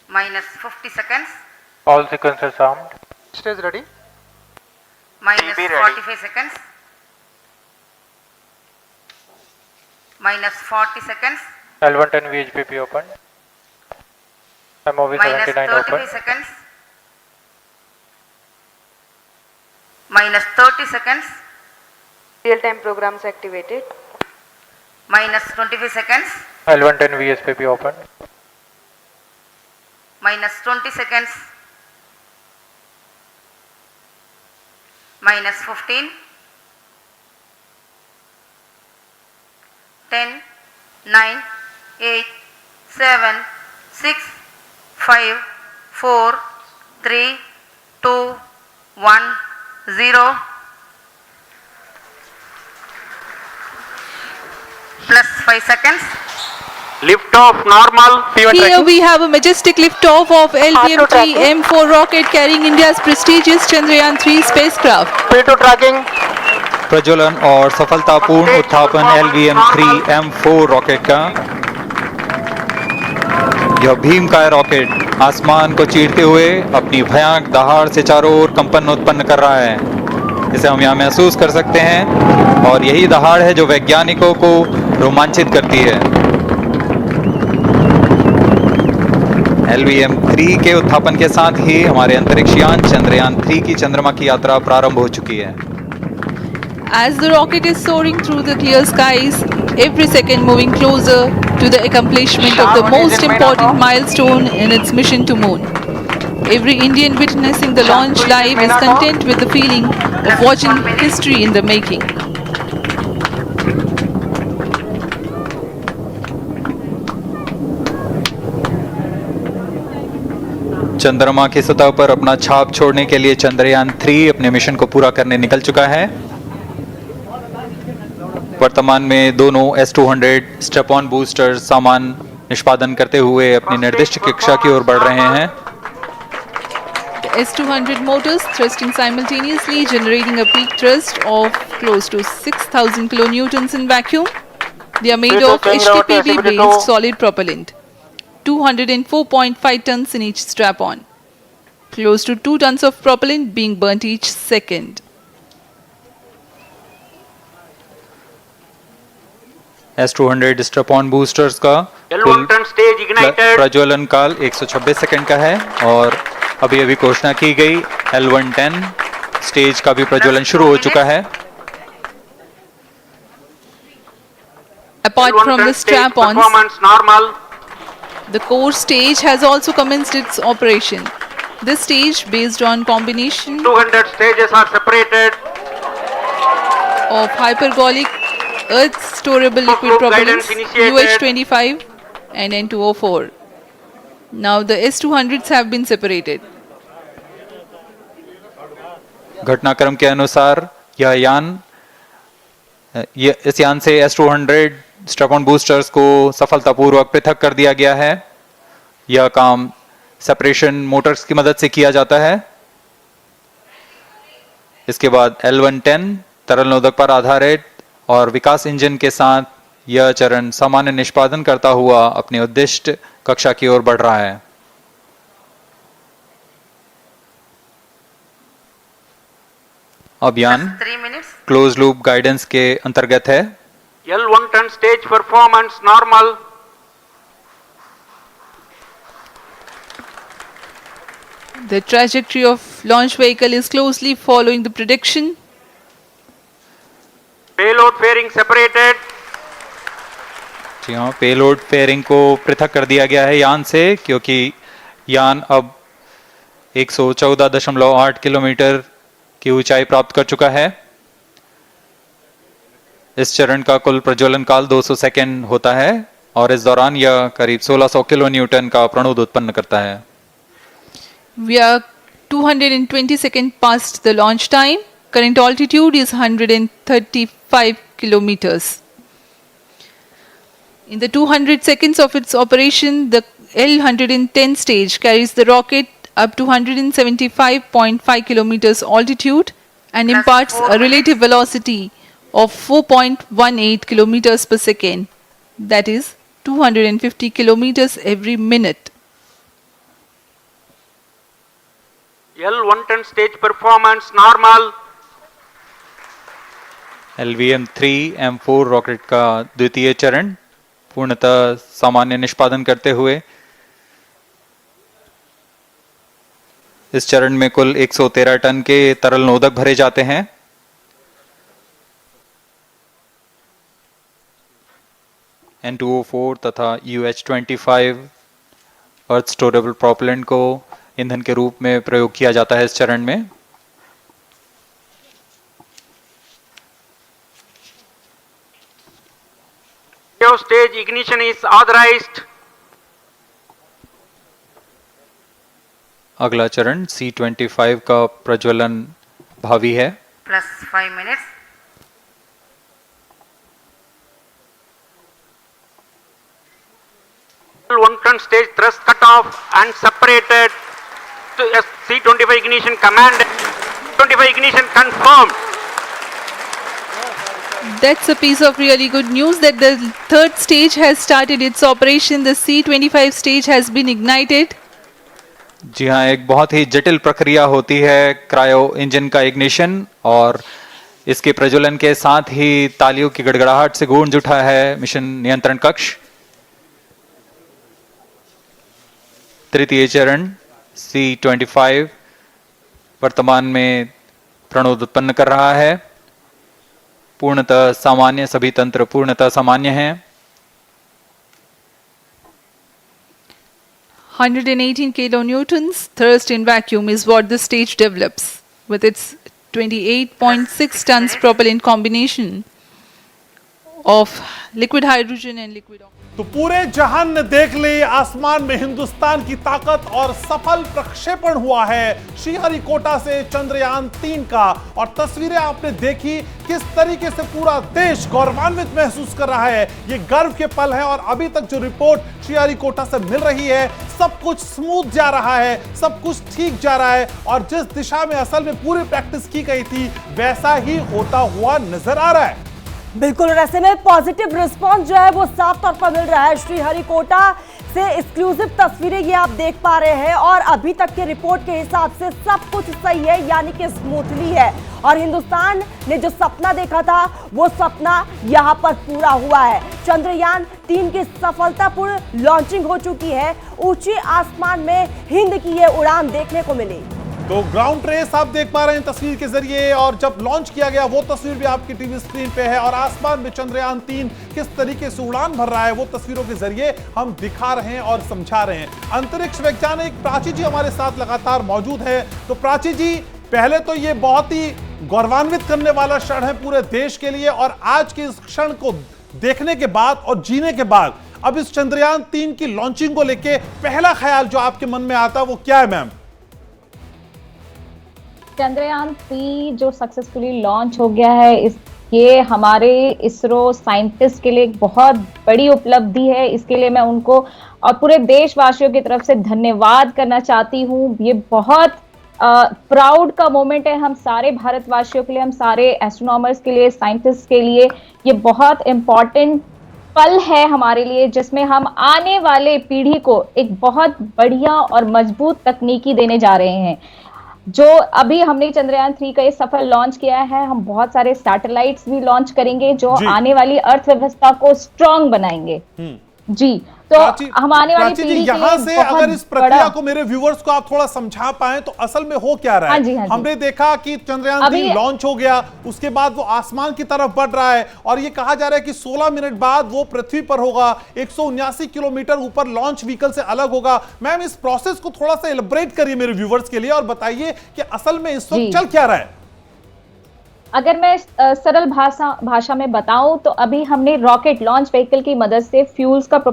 -50 seconds. All sequences armed. Stage ready. -45 seconds. -40 seconds. L110 VHPP open. MOV 79 open. -35 seconds. -30 seconds. Real-time programs activated. -25 seconds. L110 VSPP open. -20 seconds. -15. 10, 9, 8, 7, 6, 5, 4, 3, 2, 1, 0. Plus 5 seconds. Lift off normal. Here we have a majestic lift-off of LVM-3 M4 rocket carrying India's prestigious Chandrayaan 3 spacecraft. P2 tracking. प्रज्वलन और सफलतापूर्ण उत्थापन LVM-3 M4 rocket का। यह भीमकाय rocket आसमान को चीरते हुए अपनी भयानक दहाड़ से चारों ओर कंपन उत्पन्न कर रहा है। इसे हम यहाँ महसूस कर सकते हैं और यही दहाड़ है जो वैज्ञानिकों को रोमांचित करती है। LVM-3 के उत्थापन के साथ ही हमारे अंतरिक्ष यान चंद्रयान-3 की चंद्रमा की यात्रा प्रारंभ हो चुकी है। As the rocket is soaring through the clear skies, every second moving closer to the accomplishment of the most important milestone in its mission to moon. Every Indian witnessing the launch live is content with the feeling of watching history in the making. चंद्रमा की सतह पर अपना छाप छोड़ने के लिए चंद्रयान-3 अपने मिशन को पूरा करने निकल चुका है। वर्तमान में दोनों S-200 स्टेप ऑन बूस्टर सामान निष्पादन करते हुए अपनी निर्दिष्ट कक्षा की ओर बढ़ रहे हैं। The S-200 motors thrusting simultaneously, generating a peak thrust of close to 6,000 kilonewtons in vacuum. They are made of HTPB-based solid propellant. 204.5 tons in each strap-on. Close to 2 tons of propellant being burnt each second. S-200 step-on boosters का कुल प्रज्वलन काल 126 second का है और अभी घोषणा की गई L110 स्टेज का भी प्रज्वलन शुरू हो चुका है। Apart from the strap-ons, the core stage has also commenced its operation. This stage, based on combination 200 stages are separated of hypergolic Earth storable liquid propellants UH-25 and N2O4. Now the S-200s have been separated. घटनाक्रम के अनुसार इस यान से S-200 step-on boosters को सफलतापूर्वक पृथक कर दिया गया है। यह काम सेपरेशन मोटर्स की मदद से किया जाता है। इसके बाद L110 तरल नोदक पर आधारित और विकास इंजन के साथ यह चरण सामान्य निष्पादन करता हुआ अपनी उद्दिष्ट कक्षा की ओर बढ़ रहा है। अभियान क्लोज लूप गाइडेंस के अंतर्गत है। L110 stage performance normal. The trajectory of launch vehicle is closely following the prediction. Payload fairing separated. जी हाँ, पेलोड फेयरिंग को पृथक कर दिया गया है यान से, क्योंकि यान अब 114.8 किलोमीटर की ऊंचाई प्राप्त कर चुका है। इस चरण का कुल प्रज्वलन काल 200 सेकेंड होता है और इस दौरान यह करीब 1600 किलो न्यूटन का प्रणुद उत्पन्न करता है। We are 220 seconds past the launch time. Current altitude is 135 kilometers. In the 200 seconds of its operation, the L110 stage carries the rocket up to 175.5 kilometers altitude and imparts a relative velocity of 4.18 kilometers per second, that is 250 kilometers every minute. L110 stage performance normal. LVM-3M4 rocket का द्वितीय चरण पूर्णतः सामान्य निष्पादन करते हुए इस चरण में कुल 113 टन के तरल नोदक भरे जाते हैं। N2O4 तथा UH-25 अर्थ स्टोरेबल प्रोपेलेंट को ईंधन के रूप में प्रयोग किया जाता है इस चरण में। Stage ignition is authorized. अगला चरण C-25 का प्रज्वलन भावी है। Plus 5 minutes. L110 stage thrust cut off and separated to C-25 ignition command. 25 ignition confirmed. That's a piece of really good news that the third stage has started its operation. The C-25 stage has been ignited. जी हाँ, एक बहुत ही जटिल प्रक्रिया होती है cryo engine का ignition और इसके प्रज्वलन के साथ ही तालियों की गड़गड़ाहट से गूंज उठा है मिशन नियंत्रण कक्ष। तृतीय चरण C-25 वर्तमान में प्रणोद उत्पन्न कर रहा है। पूर्णतः सामान्य, सभी तंत्र पूर्णतः सामान्य हैं। 118 kilonewtons thrust in vacuum is what this stage develops with its 28.6 tons propellant combination of liquid hydrogen and liquid oxygen. तो पूरे जहान ने देख ली आसमान में हिंदुस्तान की ताकत और सफल प्रक्षेपण हुआ है श्रीहरिकोटा से चंद्रयान 3 का। और तस्वीरें आपने देखी, किस तरीके से पूरा देश गौरवान्वित महसूस कर रहा है। ये गर्व के पल है और अभी तक जो रिपोर्ट श्रीहरिकोटा से मिल रही है, सब कुछ स्मूथ जा रहा है, सब कुछ ठीक जा रहा है और जिस दिशा में असल में पूरी प्रैक्टिस की गई थी वैसा ही होता हुआ नजर आ रहा है। बिल्कुल, और ऐसे में पॉजिटिव रिस्पांस जो है वो साफ तौर पर मिल रहा है। श्रीहरिकोटा से एक्सक्लूसिव तस्वीरें ये आप देख पा रहे हैं और अभी तक के रिपोर्ट के हिसाब से सब कुछ सही है, यानी कि स्मूथली है। और हिंदुस्तान ने जो सपना देखा था वो सपना यहाँ पर पूरा हुआ है। चंद्रयान 3 की सफलतापूर्ण लॉन्चिंग हो चुकी है। ऊंचे आसमान में हिंद की ये उड़ान देखने को मिली। तो ग्राउंड ट्रेस आप देख पा रहे हैं तस्वीर के जरिए और जब लॉन्च किया गया वो तस्वीर भी आपकी टीवी स्क्रीन पे है और आसमान में चंद्रयान 3 किस तरीके से उड़ान भर रहा है वो तस्वीरों के जरिए हम दिखा रहे हैं और समझा रहे हैं। अंतरिक्ष वैज्ञानिक प्राची जी हमारे साथ लगातार मौजूद है। तो प्राची जी, पहले तो ये बहुत ही गौरवान्वित करने वाला क्षण है पूरे देश के लिए और आज के इस क्षण को देखने के बाद और जीने के बाद अब इस चंद्रयान 3 की लॉन्चिंग को लेके पहला ख्याल जो आपके मन में आता है वो क्या है मैम? चंद्रयान 3 जो सक्सेसफुली लॉन्च हो गया है, ये हमारे इसरो साइंटिस्ट के लिए एक बहुत बड़ी उपलब्धि है। इसके लिए मैं उनको और पूरे देशवासियों की तरफ से धन्यवाद करना चाहती हूँ। ये बहुत प्राउड का मोमेंट है हम सारे भारतवासियों के लिए, हम सारे एस्ट्रोनॉमर्स के लिए, साइंटिस्ट के लिए। ये बहुत इम्पॉर्टेंट पल है हमारे लिए जिसमें हम आने वाले पीढ़ी को एक बहुत बढ़िया और मजबूत तकनीकी देने जा रहे हैं। जो अभी हमने चंद्रयान 3 का ये सफल लॉन्च किया है, हम बहुत सारे सैटेलाइट्स भी लॉन्च करेंगे जो आने वाली अर्थव्यवस्था को स्ट्रांग बनाएंगे। जी, तो हम आने वाली पीढ़ी के यहाँ से अगर इस प्रक्रिया को मेरे व्यूवर्स को आप थोड़ा समझा पाए तो असल में हो क्या रहा है। हमने देखा कि चंद्रयान 3 लॉन्च हो गया, उसके बाद वो आसमान की तरफ बढ़ रहा है और ये कहा जा रहा है कि 16 मिनट बाद वो पृथ्वी पर होगा, 179 किलोमीटर ऊपर लॉन्च व्हीकल से अलग होगा। मैम, इस प्रोसेस को थोड़ा सा एलिब्रेट करिए मेरे व्यूवर्स के लिए और बताइए कि असल में इस वक्त चल क्या रहा है। अगर मैं सरल भाषा में बताऊं तो अभी हमने रॉकेट लॉन्च व्हीकल की मदद से फ्यूल्स का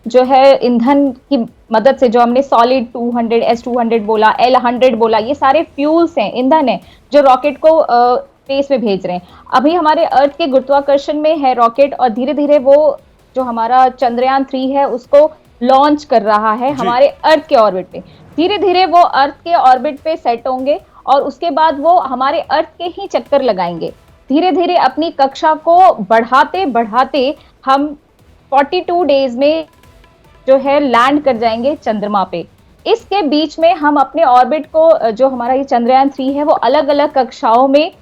जो है ईंधन की मदद से, जो हमने सॉलिड 200 S200 बोला, L100 बोला, ये सारे फ्यूल्स हैं, ईंधन है जो रॉकेट को स्पेस में भेज रहे हैं। अभी हमारे अर्थ के गुरुत्वाकर्षण में है रॉकेट और धीरे धीरे वो जो हमारा चंद्रयान 3 है उसको लॉन्च कर रहा है हमारे अर्थ के ऑर्बिट पे। धीरे धीरे वो अर्थ के ऑर्बिट पे सेट होंगे और उसके बाद वो हमारे अर्थ के ही चक्कर लगाएंगे। धीरे धीरे अपनी कक्षा को बढ़ाते बढ़ाते हम 42 डेज में जो है लैंड कर जाएंगे चंद्रमा पे। इसके बीच में हम अपने ऑर्बिट को, जो हमारा ये चंद्रयान 3 है, वो अलग अलग कक्षाओं में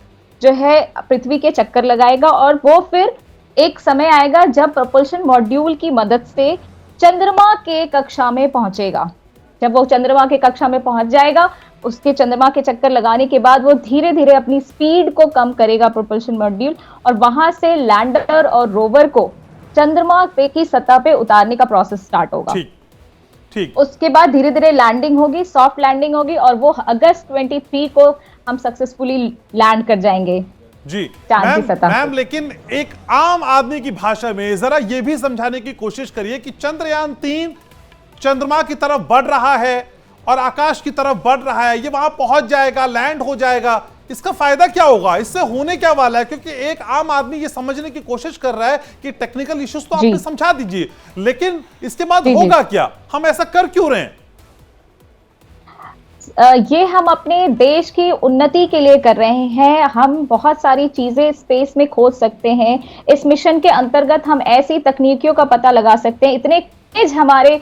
जो है पृथ्वी के चक्कर लगाएगा और वो फिर एक समय आएगा जब प्रोपल्शन मॉड्यूल की मदद से चंद्रमा के कक्षा में पहुंचेगा। जब वो चंद्रमा के कक्षा में पहुंच जाएगा, उसके चंद्रमा के चक्कर लगाने के बाद वो धीरे धीरे अपनी स्पीड को कम करेगा प्रोपल्शन मॉड्यूल और वहां से लैंडर और रोवर को चंद्रमा पे की सतह पे उतारने का प्रोसेस स्टार्ट होगा। ठीक। उसके बाद धीरे धीरे लैंडिंग होगी, सॉफ्ट लैंडिंग होगी और वो अगस्त 23 को हम सक्सेसफुली लैंड कर जाएंगे जी। मैम, लेकिन एक आम आदमी की भाषा में जरा ये भी समझाने की कोशिश करिए कि चंद्रयान 3 चंद्रमा की तरफ बढ़ रहा है और आकाश की तरफ बढ़ रहा है, ये वहां पहुंच जाएगा, लैंड हो जाएगा, इसका फायदा क्या होगा, इससे होने क्या वाला है? क्योंकि एक आम आदमी ये समझने की कोशिश कर रहा है कि टेक्निकल इश्यूज तो आपने समझा दीजिए, लेकिन इसके बाद होगा क्या, हम ऐसा कर क्यों रहे हैं? ये हम अपने देश की उन्नति के लिए कर रहे हैं। हम बहुत सारी चीजें स्पेस में खोज सकते हैं। इस मिशन के अंतर्गत हम ऐसी तकनीकियों का पता लगा सकते हैं। इतने खनिज हमारे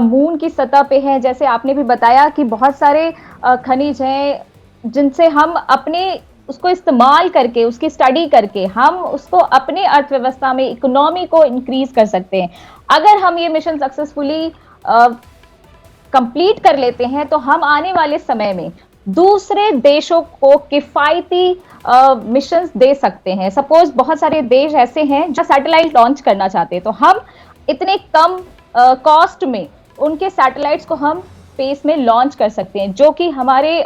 मून की सतह पे हैं, जैसे आपने भी बताया कि बहुत सारे खनिज हैं जिनसे हम अपने उसको इस्तेमाल करके, उसकी स्टडी करके हम उसको अपने अर्थव्यवस्था में, इकोनॉमी को इंक्रीज कर सकते हैं। अगर हम ये मिशन सक्सेसफुली कंप्लीट कर लेते हैं तो हम आने वाले समय में दूसरे देशों को किफायती मिशंस दे सकते हैं। सपोज बहुत सारे देश ऐसे हैं जो सैटेलाइट लॉन्च करना चाहते हैं, तो हम इतने कम कॉस्ट में उनके सैटेलाइट्स को हम स्पेस में लॉन्च कर सकते हैं, जो कि हमारे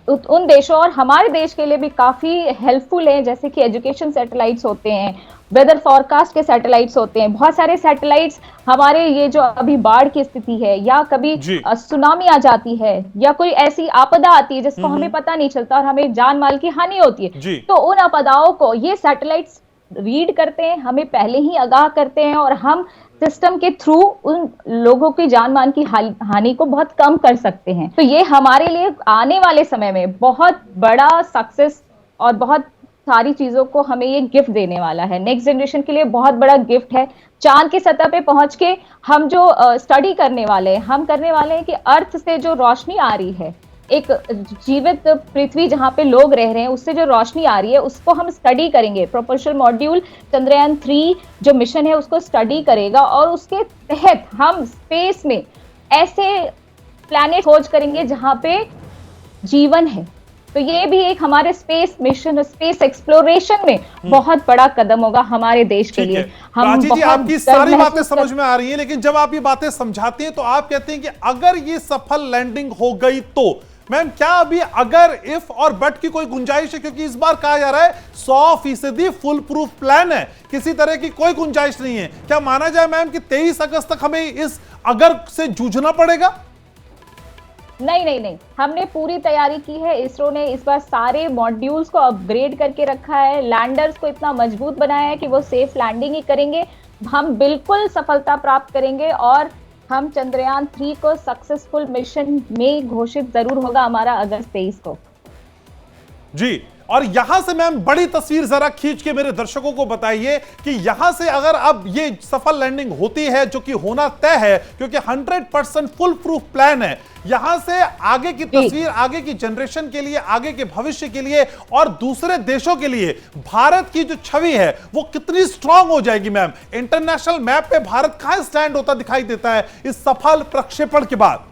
उन देशों और हमारे देश के लिए भी काफी हेल्पफुल है। जैसे कि एजुकेशन सैटेलाइट्स होते हैं, वेदर फॉरकास्ट के सैटेलाइट्स होते हैं, बहुत सारे सैटेलाइट्स हमारे ये जो अभी बाढ़ की स्थिति है या कभी सुनामी आ जाती है या कोई ऐसी आपदा आती है जिसको हमें पता नहीं चलता और हमें जान माल की हानि होती है, तो उन आपदाओं को ये सैटेलाइट्स रीड करते हैं, हमें पहले ही आगाह करते हैं और हम सिस्टम के थ्रू उन लोगों की जान मान की हानि को बहुत कम कर सकते हैं। तो ये हमारे लिए आने वाले समय में बहुत बड़ा सक्सेस और बहुत सारी चीजों को हमें ये गिफ्ट देने वाला है। नेक्स्ट जनरेशन के लिए बहुत बड़ा गिफ्ट है। चांद की सतह पे पहुंच के हम जो स्टडी करने वाले हैं, हम करने वाले हैं कि अर्थ से जो रोशनी आ रही है, एक जीवित पृथ्वी जहां पे लोग रह रहे हैं, उससे जो रोशनी आ रही है उसको हम स्टडी करेंगे। प्रोपल्शन मॉड्यूल चंद्रयान 3 जो मिशन है उसको स्टडी करेगा और उसके तहत हम स्पेस में ऐसे प्लैनेट खोज करेंगे जहां पे जीवन है। तो ये भी एक हमारे स्पेस मिशन, स्पेस एक्सप्लोरेशन में बहुत बड़ा कदम होगा हमारे देश के लिए। हम जी आपकी सारी बातें समझ में आ रही हैं, लेकिन जब आप ये बातें समझाते हैं तो आप कहते हैं कि अगर ये सफल लैंडिंग हो गई तो मैम क्या अभी अगर इफ और बट की कोई गुंजाइश है? क्योंकि इस बार कहा जा रहा है 100% फुल प्रूफ प्लान है, किसी तरह की कोई गुंजाइश नहीं है। क्या माना जाए मैम कि 23 अगस्त तक हमें इस अगर से जूझना पड़ेगा? नहीं, हमने पूरी तैयारी की है। इसरो ने इस बार सारे मॉड्यूल्स को अपग्रेड करके रखा है, लैंडर्स को इतना मजबूत बनाया है कि वो सेफ लैंडिंग ही करेंगे। हम बिल्कुल सफलता प्राप्त करेंगे और हम चंद्रयान 3 को सक्सेसफुल मिशन में घोषित जरूर होगा हमारा अगस्त 23 को। जी, और यहां से मैम बड़ी तस्वीर जरा खींच के मेरे दर्शकों को बताइए कि यहां से अगर अब ये सफल लैंडिंग होती है, जो कि होना तय है क्योंकि 100% फुल प्रूफ प्लान है, यहां से आगे की तस्वीर, आगे की जनरेशन के लिए, आगे के भविष्य के लिए और दूसरे देशों के लिए भारत की जो छवि है वो कितनी स्ट्रांग हो जाएगी मैम? इंटरनेशनल मैप पे भारत कहां स्टैंड होता दिखाई देता है इस सफल प्रक्षेपण के बाद?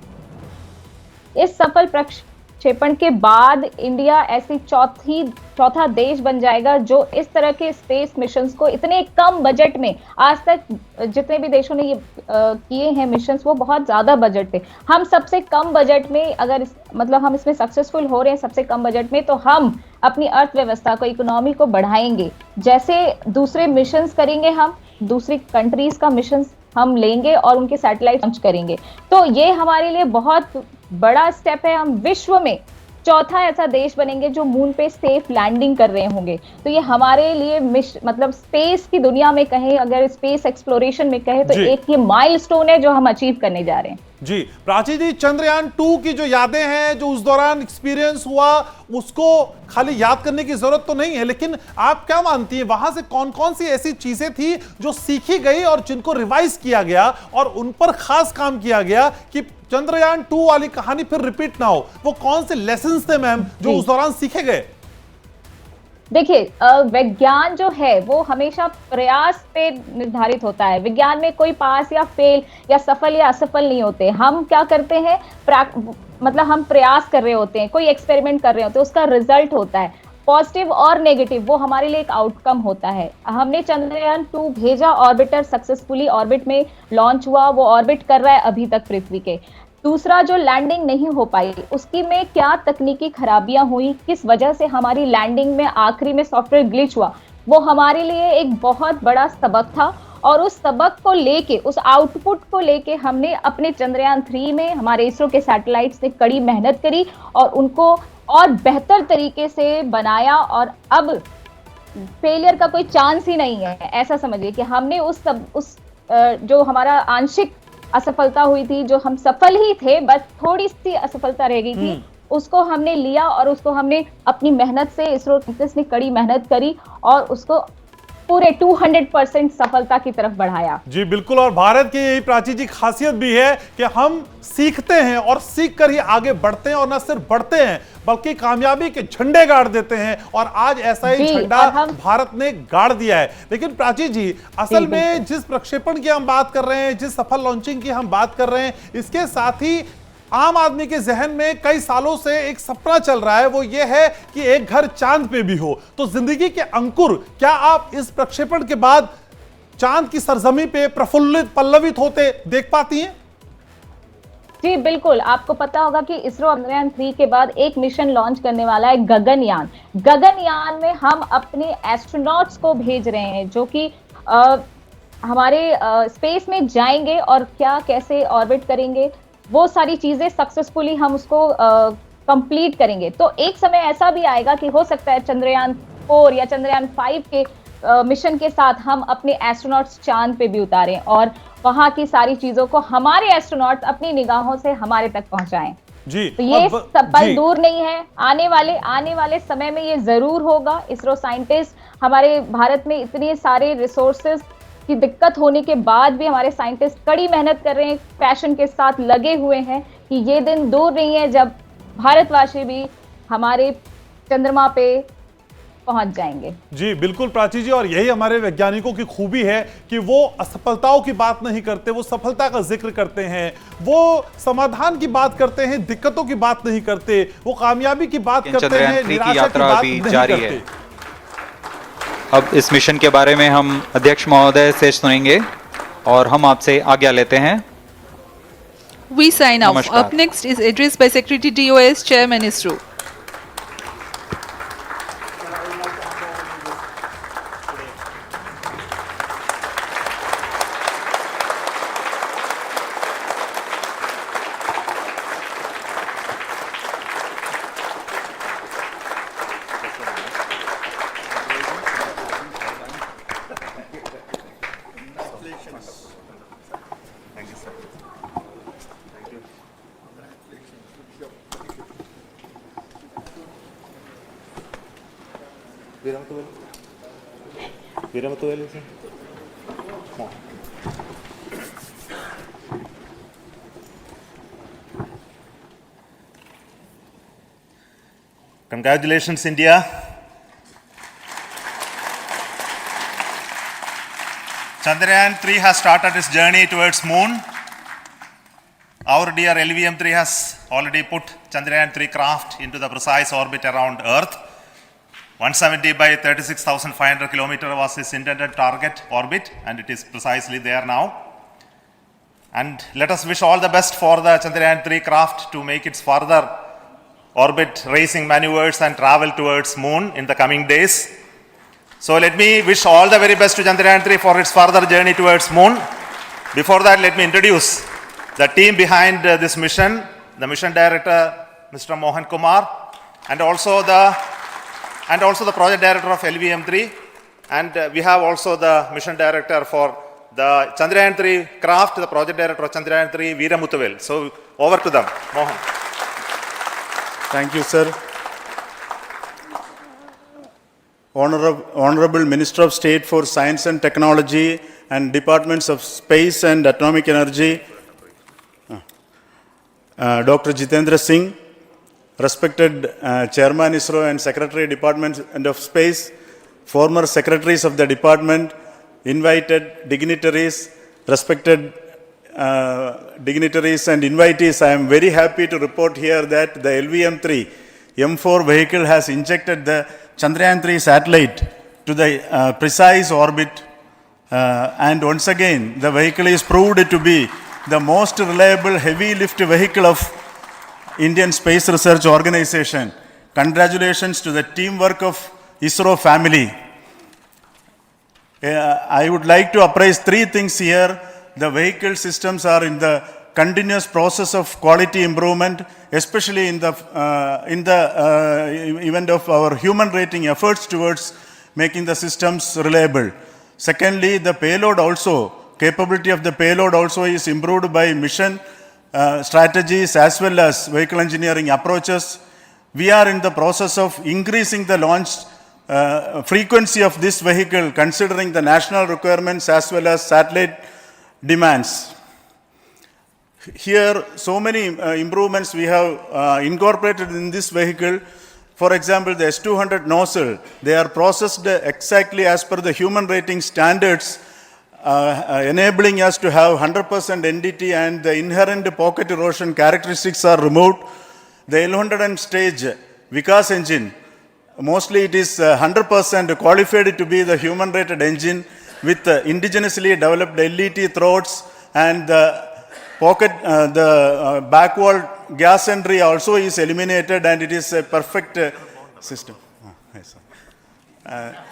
इस सफल प्रक्षेपण के बाद इंडिया ऐसी चौथा देश बन जाएगा जो इस तरह के स्पेस मिशंस को इतने कम बजट में, आज तक जितने भी देशों ने ये किए हैं मिशंस वो बहुत ज्यादा बजट थे, हम सबसे कम बजट में अगर मतलब हम इसमें सक्सेसफुल हो रहे हैं सबसे कम बजट में, तो हम अपनी अर्थव्यवस्था को, इकोनॉमी को बढ़ाएंगे। जैसे दूसरे मिशंस करेंगे, हम दूसरी कंट्रीज का मिशंस हम लेंगे और उनके सैटेलाइट लॉन्च करेंगे, तो ये हमारे लिए बहुत बड़ा स्टेप है। हम विश्व में चौथा ऐसा देश बनेंगे जो मून पे सेफ लैंडिंग कर रहे होंगे। तो ये हमारे लिए मतलब स्पेस की दुनिया में कहें, अगर स्पेस एक्सप्लोरेशन में कहें, तो एक ये माइलस्टोन है जो हम अचीव करने जा रहे हैं। जी प्राची जी, चंद्रयान 2 की जो यादें हैं, जो उस दौरान एक्सपीरियंस हुआ, उसको खाली याद करने की जरूरत तो नहीं है, लेकिन आप क्या मानती हैं वहां से कौन कौन सी ऐसी चीजें थी जो सीखी गई और जिनको रिवाइज किया गया और उन पर खास काम किया गया कि चंद्रयान 2 वाली कहानी फिर रिपीट ना हो? वो कौन से लेसन्स थे मैम जो उस दौरान सीखे गए? देखिए, विज्ञान जो है वो हमेशा प्रयास पे निर्धारित होता है। विज्ञान में कोई पास या फेल या सफल या असफल नहीं होते। हम क्या करते हैं, मतलब हम प्रयास कर रहे होते हैं, कोई एक्सपेरिमेंट कर रहे होते हैं, उसका रिजल्ट होता है पॉजिटिव और नेगेटिव, वो हमारे लिए एक आउटकम होता है। हमने चंद्रयान 2 भेजा, ऑर्बिटर सक्सेसफुली ऑर्बिट में लॉन्च हुआ, वो ऑर्बिट कर रहा है अभी तक पृथ्वी के। दूसरा, जो लैंडिंग नहीं हो पाई उसकी में क्या तकनीकी खराबियां हुई, किस वजह से हमारी लैंडिंग में आखिरी में सॉफ्टवेयर ग्लिच हुआ, वो हमारे लिए एक बहुत बड़ा सबक था। और उस सबक को लेके, उस आउटपुट को लेके हमने अपने चंद्रयान 3 में हमारे इसरो के सैटेलाइट्स ने कड़ी मेहनत करी और उनको और बेहतर तरीके से बनाया और अब फेलियर का कोई चांस ही नहीं है। ऐसा समझिए कि हमने उस जो हमारा आंशिक असफलता हुई थी, जो हम सफल ही थे, बस थोड़ी सी असफलता रह गई थी, उसको हमने लिया और उसको हमने अपनी मेहनत से, इसरो ने कड़ी मेहनत करी और उसको पूरे 200% सफलता की तरफ बढ़ाया। जी बिल्कुल, और भारत की यही प्राची जी खासियत भी है कि हम सीखते हैं और सीख कर ही आगे बढ़ते हैं, और न सिर्फ बढ़ते हैं बल्कि कामयाबी के झंडे गाड़ देते हैं, और आज ऐसा ही झंडा भारत ने गाड़ दिया है। लेकिन प्राची जी, असल में जिस प्रक्षेपण की हम बात कर रहे हैं, जिस सफल लॉन्चिंग की हम बात कर रहे हैं, इसके साथ ही आम आदमी के जहन में कई सालों से एक सपना चल रहा है, वो ये है कि एक घर चांद पे भी हो। तो जिंदगी के अंकुर क्या आप इस प्रक्षेपण के बाद चांद की सरजमी पे प्रफुल्लित पल्लवित होते देख पाती हैं? जी बिल्कुल, आपको पता होगा कि इसरो चंद्रयान 3 के बाद एक मिशन लॉन्च करने वाला है, गगनयान। गगनयान में हम अपने एस्ट्रोनॉट्स को भेज रहे हैं जो कि हमारे स्पेस में जाएंगे और क्या कैसे ऑर्बिट करेंगे, वो सारी चीजें सक्सेसफुली हम उसको कंप्लीट करेंगे। तो एक समय ऐसा भी आएगा कि हो सकता है चंद्रयान 4 या चंद्रयान 5 के मिशन के साथ हम अपने एस्ट्रोनॉट्स चांद पे भी उतारें और वहां की सारी चीजों को हमारे एस्ट्रोनॉट्स अपनी निगाहों से हमारे तक पहुंचाएं। जी, तो ये पल दूर नहीं है, आने वाले समय में ये जरूर होगा। इसरो साइंटिस्ट, हमारे भारत में इतने सारे रिसोर्सेज की दिक्कत होने के बाद भी हमारे साइंटिस्ट कड़ी मेहनत कर रहे हैं, पैशन के साथ लगे हुए हैं कि ये दिन दूर नहीं है जब भारतवासी भी हमारे चंद्रमा पे पहुंच जाएंगे। जी बिल्कुल प्राची जी, और यही हमारे वैज्ञानिकों की खूबी है कि वो असफलताओं की बात नहीं करते, वो सफलता का जिक्र करते हैं, वो समाधान की बात करते हैं, दिक्कतों की बात नहीं करते, वो कामयाबी की बात करते हैं, निराशा की बात नहीं करते। अब इस मिशन के बारे में हम अध्यक्ष महोदय से सुनेंगे और हम आपसे आज्ञा लेते हैं। We sign off. Up next is address by Secretary DOS, Chairman ISRO. Congratulations, India. Chandrayaan 3 has started its journey towards moon. Our dear LVM-3 has already put Chandrayaan 3 craft into the precise orbit around Earth. 170 by 36,500 kilometers was its intended target orbit, and it is precisely there now. And let us wish all the best for the Chandrayaan 3 craft to make its further orbit racing maneuvers and travel towards moon in the coming days. So let me wish all the very best to Chandrayaan 3 for its further journey towards moon. Before that, let me introduce the team behind this mission, the mission director, Mr. Mohan Kumar, and also the project director of LVM-3, and we have also the mission director for the Chandrayaan 3 craft, the project director of Chandrayaan 3, Veera Muthuvel. So over to them, Mohan. Thank you, sir. Honorable Minister of State for Science and Technology and Departments of Space and Atomic Energy, Dr. Jitendra Singh, respected Chairman ISRO and Secretary Department of Space, former secretaries of the department, invited dignitaries, respected dignitaries and invitees, I am very happy to report here that the LVM-3 M4 vehicle has injected the Chandrayaan-3 satellite to the precise orbit, and once again the vehicle is proved to be the most reliable heavy lift vehicle of Indian Space Research Organization. Congratulations to the teamwork of ISRO family. I would like to appraise three things here. The vehicle systems are in the continuous process of quality improvement, especially in the event of our human rating efforts towards making the systems reliable. Secondly, the payload also, capability of the payload also is improved by mission strategies as well as vehicle engineering approaches. We are in the process of increasing the launch frequency of this vehicle considering the national requirements as well as satellite demands. here so many improvements we have incorporated in this vehicle. For example, the S200 nozzle, they are processed exactly as per the human rating standards, enabling us to have 100% NDT, and the inherent pocket erosion characteristics are removed. The L100 stage Vikas engine, mostly it is 100% qualified to be the human rated engine with indigenously developed LET throats, and the pocket, the back wall gas entry also is eliminated, and it is a perfect system. Yes,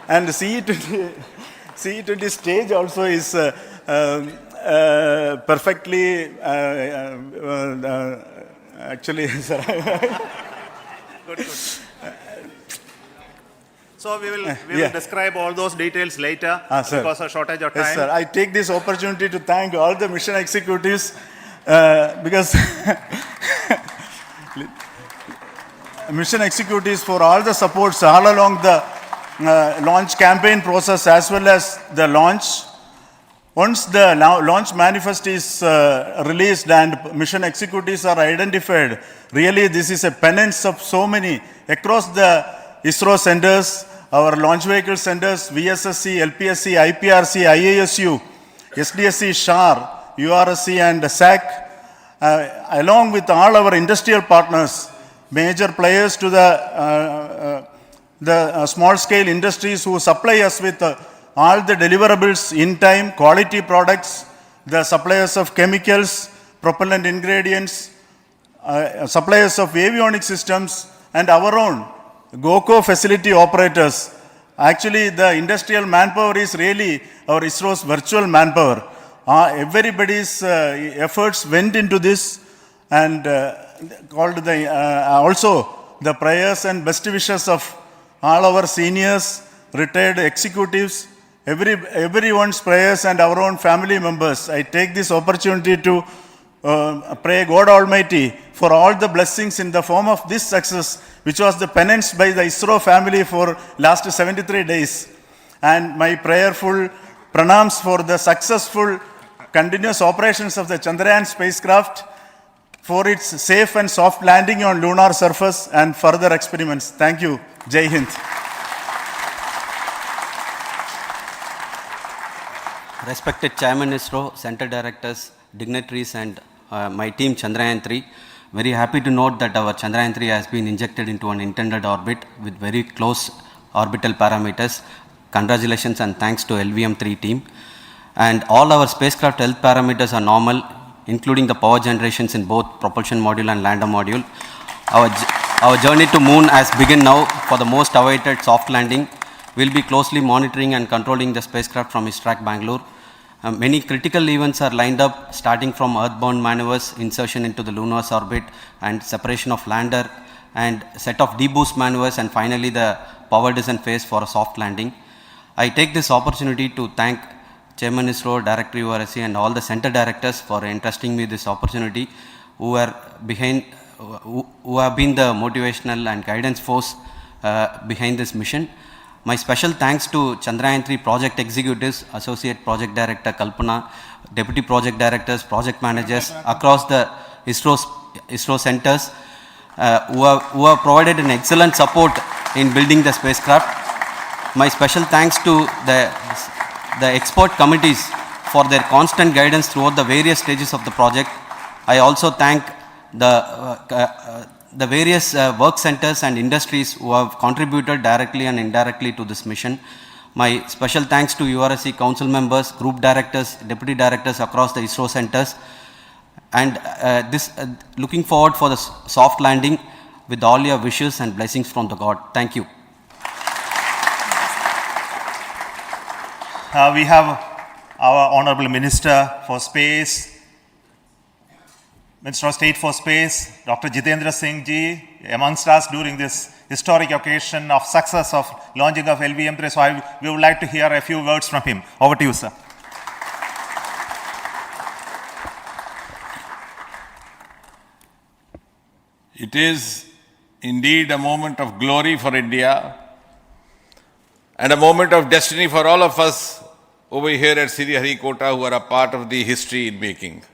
and CE20 stage also is perfectly, actually, sir. Good. So we will describe all those details later because of shortage of time. Yes, sir. I take this opportunity to thank all the mission executives because mission executives for all the supports all along the launch campaign process as well as the launch. Once the launch manifest is released and mission executives are identified, really this is a penance of so many across the ISRO centers, our launch vehicle centers, VSSC, LPSC, IPRC, IASU, SDSC, SHAR, URSC and SAC, along with all our industrial partners, major players to the small scale industries who supply us with all the deliverables in time, quality products, the suppliers of chemicals, propellant ingredients, suppliers of avionics systems, and our own GOCO facility operators. Actually, the industrial manpower is really our ISRO's virtual manpower. Everybody's efforts went into this, and also the prayers and best wishes of all our seniors, retired executives, everyone's prayers and our own family members. I take this opportunity to pray God Almighty for all the blessings in the form of this success, which was the penance by the ISRO family for last 73 days. And my prayerful pranams for the successful continuous operations of the Chandrayaan spacecraft, for its safe and soft landing on lunar surface and further experiments. Thank you. Jai Hind. Respected Chairman ISRO, Center Directors, dignitaries and my team Chandrayaan 3, very happy to note that our Chandrayaan 3 has been injected into an intended orbit with very close orbital parameters. Congratulations and thanks to LVM-3 team. And all our spacecraft health parameters are normal, including the power generations in both propulsion module and lander module. Our journey to moon has begun now for the most awaited soft landing. We'll be closely monitoring and controlling the spacecraft from ISTRAC Bangalore. Many critical events are lined up, starting from earthbound maneuvers, insertion into the lunar orbit, and separation of lander, and set of deboost maneuvers, and finally the power descent phase for a soft landing. I take this opportunity to thank Chairman ISRO, Director URSC, and all the center directors for entrusting me this opportunity, who have been the motivational and guidance force behind this mission. My special thanks to Chandrayaan 3 project executives, Associate Project Director Kalpana, Deputy Project Directors, Project Managers across the ISRO centers who have provided an excellent support in building the spacecraft. My special thanks to the expert committees for their constant guidance throughout the various stages of the project. I also thank the various work centers and industries who have contributed directly and indirectly to this mission. My special thanks to URSC council members, group directors, deputy directors across the ISRO centers, and looking forward for the soft landing with all your wishes and blessings from the God. Thank you. We have our Honorable Minister for Space, Minister of State for Space, Dr. Jitendra Singh ji, amongst us during this historic occasion of success of launching of LVM-3. So we would like to hear a few words from him. Over to you, sir. It is indeed a moment of glory for India and a moment of destiny for all of us over here at Sri Harikota who are a part of the history in making.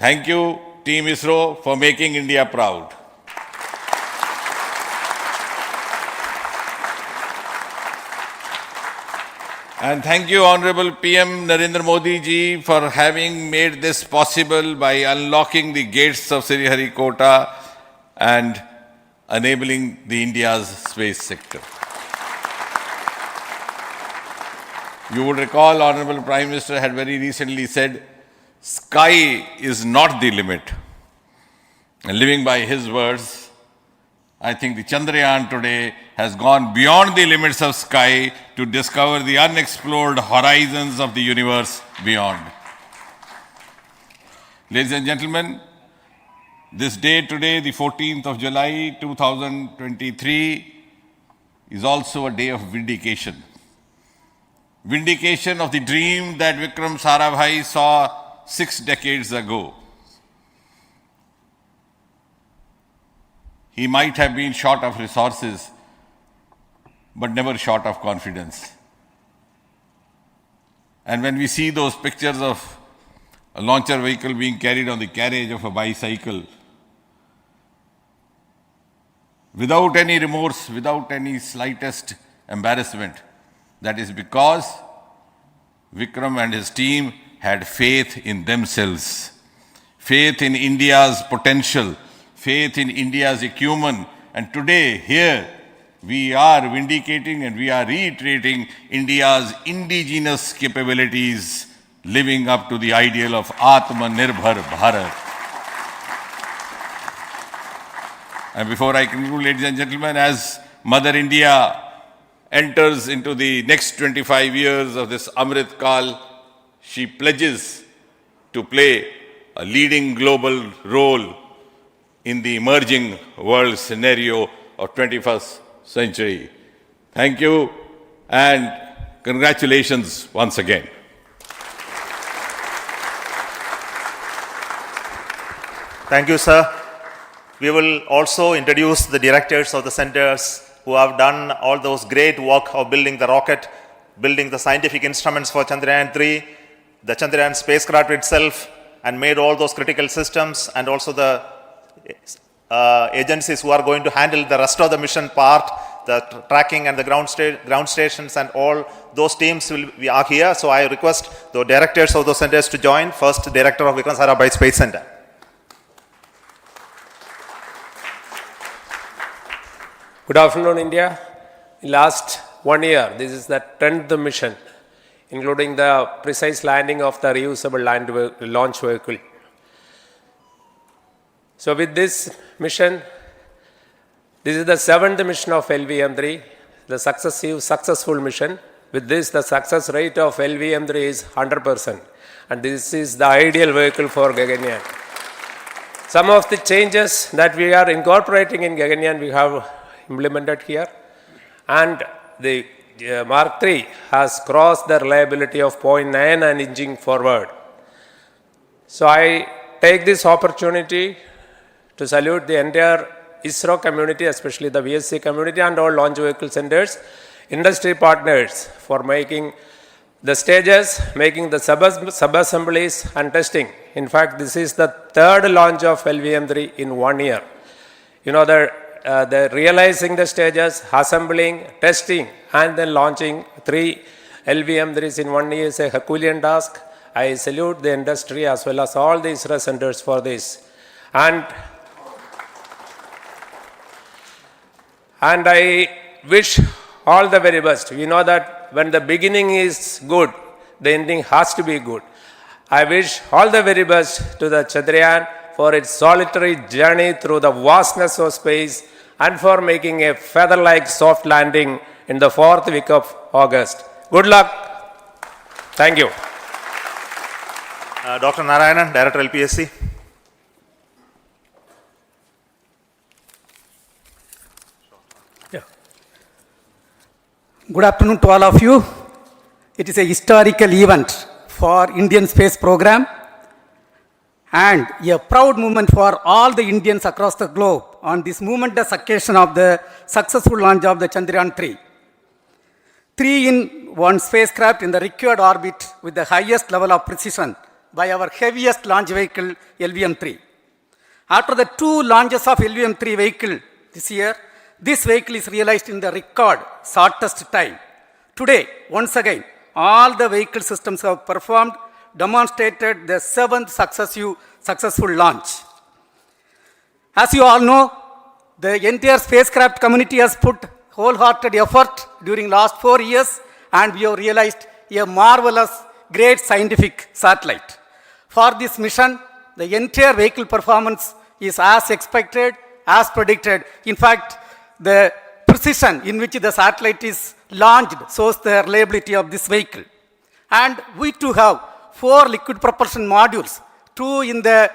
Thank you, Team ISRO, for making India proud. And thank you, Honorable PM Narendra Modi ji, for having made this possible by unlocking the gates of Sriharikota and enabling the India's space sector. You would recall, Honorable Prime Minister had very recently said, sky is not the limit. And living by his words, I think the Chandrayaan today has gone beyond the limits of sky to discover the unexplored horizons of the universe beyond. Ladies and gentlemen, this day today, the 14th of July 2023, is also a day of vindication. Vindication of the dream that Vikram Sarabhai saw 6 decades ago. He might have been short of resources, but never short of confidence. And when we see those pictures of a launcher vehicle being carried on the carriage of a bicycle, without any remorse, without any slightest embarrassment, that is because Vikram and his team had faith in themselves, faith in India's potential, faith in India's acumen. And today, here, we are vindicating and we are reiterating India's indigenous capabilities, living up to the ideal of Atmanirbhar Bharat. And before I conclude, ladies and gentlemen, as Mother India enters into the next 25 years of this Amrit Kal, she pledges to play a leading global role in the emerging world scenario of 21st century. Thank you and congratulations once again. Thank you, sir. We will also introduce the directors of the centers who have done all those great work of building the rocket, building the scientific instruments for Chandrayaan-3, the Chandrayaan spacecraft itself, and made all those critical systems, and also the agencies who are going to handle the rest of the mission part, the tracking and the ground stations, and all those teams are here. So I request the directors of those centers to join. First, Director of Vikram Sarabhai Space Center. Good afternoon, India. In last 1 year, this is the 10th mission, including the precise landing of the reusable launch vehicle. So with this mission, this is the 7th mission of LVM-3, the successful mission. With this, the success rate of LVM-3 is 100%. And this is the ideal vehicle for Gaganyaan. Some of the changes that we are incorporating in Gaganyaan, we have implemented here. And the Mark III has crossed the reliability of 0.9 and inching forward. So I take this opportunity to salute the entire ISRO community, especially the VSC community and all launch vehicle centers, industry partners for making the stages, making the sub-assemblies and testing. In fact, this is the 3rd launch of LVM-3 in 1 year. You know, the realizing the stages, assembling, testing, and then launching 3 LVM-3s in 1 year is a Herculean task. I salute the industry as well as all the ISRO centers for this. And I wish all the very best. We know that when the beginning is good, the ending has to be good. I wish all the very best to the Chandrayaan for its solitary journey through the vastness of space and for making a feather-like soft landing in the 4th week of August. Good luck. Thank you. Dr. Narayanan, Director LPSC. Good afternoon to all of you. It is a historical event for Indian space program and a proud moment for all the Indians across the globe on this momentous occasion of the successful launch of the Chandrayaan-3. 3-in-1 spacecraft in the required orbit with the highest level of precision by our heaviest launch vehicle, LVM-3. After the 2 launches of LVM-3 vehicle this year, this vehicle is realized in the record shortest time. Today, once again, all the vehicle systems have performed, demonstrated the 7th successful launch. As you all know, the entire spacecraft community has put wholehearted effort during last 4 years, and we have realized a marvelous, great scientific satellite. For this mission, the entire vehicle performance is as expected, as predicted. In fact, the precision in which the satellite is launched shows the reliability of this vehicle. And we too have 4 liquid propulsion modules, 2 in the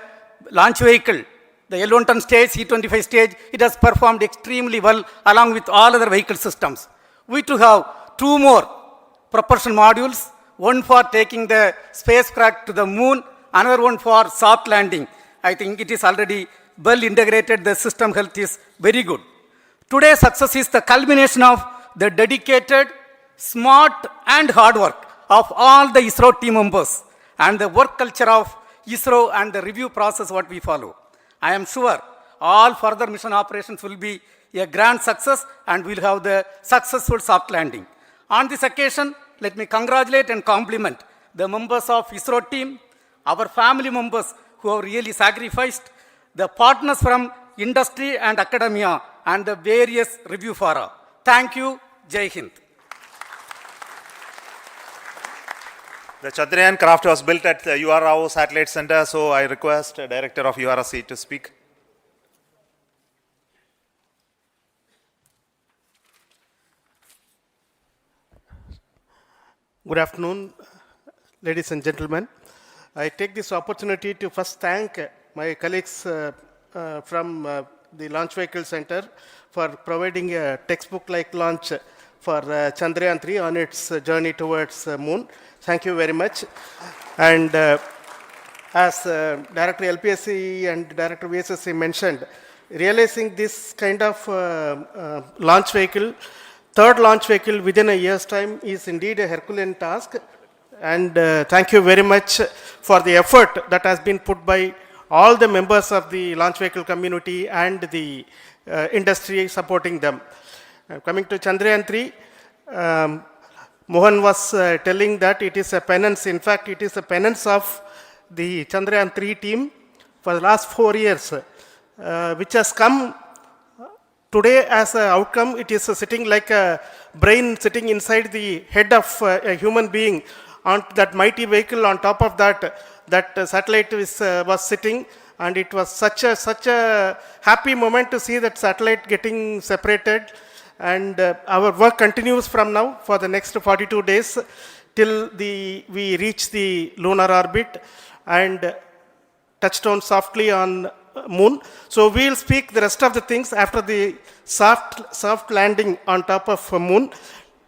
launch vehicle. The L110 stage, C-25 stage, it has performed extremely well along with all other vehicle systems. We too have 2 more propulsion modules, one for taking the spacecraft to the moon, another one for soft landing. I think it is already well integrated, the system health is very good. Today's success is the culmination of the dedicated, smart and hard work of all the ISRO team members and the work culture of ISRO and the review process what we follow. I am sure all further mission operations will be a grand success and we will have the successful soft landing. On this occasion, let me congratulate and compliment the members of ISRO team, our family members who have really sacrificed, the partners from industry and academia, and the various review fora. Thank you. Jai Hind. The Chandrayaan craft was built at the UR Rao Satellite Center, so I request the Director of URSC to speak. Good afternoon, ladies and gentlemen. I take this opportunity to first thank my colleagues from the Launch Vehicle Center for providing a textbook-like launch for Chandrayaan-3 on its journey towards moon. Thank you very much. And as Director LPSC and Director VSSC mentioned, realizing this kind of launch vehicle, third launch vehicle within a year's time is indeed a Herculean task. And thank you very much for the effort that has been put by all the members of the launch vehicle community and the industry supporting them. Coming to Chandrayaan-3, Mohan was telling that it is a penance. In fact, it is a penance of the Chandrayaan-3 team for the last 4 years, which has come today as an outcome. It is sitting like a brain sitting inside the head of a human being on that mighty vehicle. On top of that, that satellite was sitting, and it was such a happy moment to see that satellite getting separated. And our work continues from now for the next 42 days till we reach the lunar orbit and touchdown softly on moon. So we'll speak the rest of the things after the soft landing on top of moon.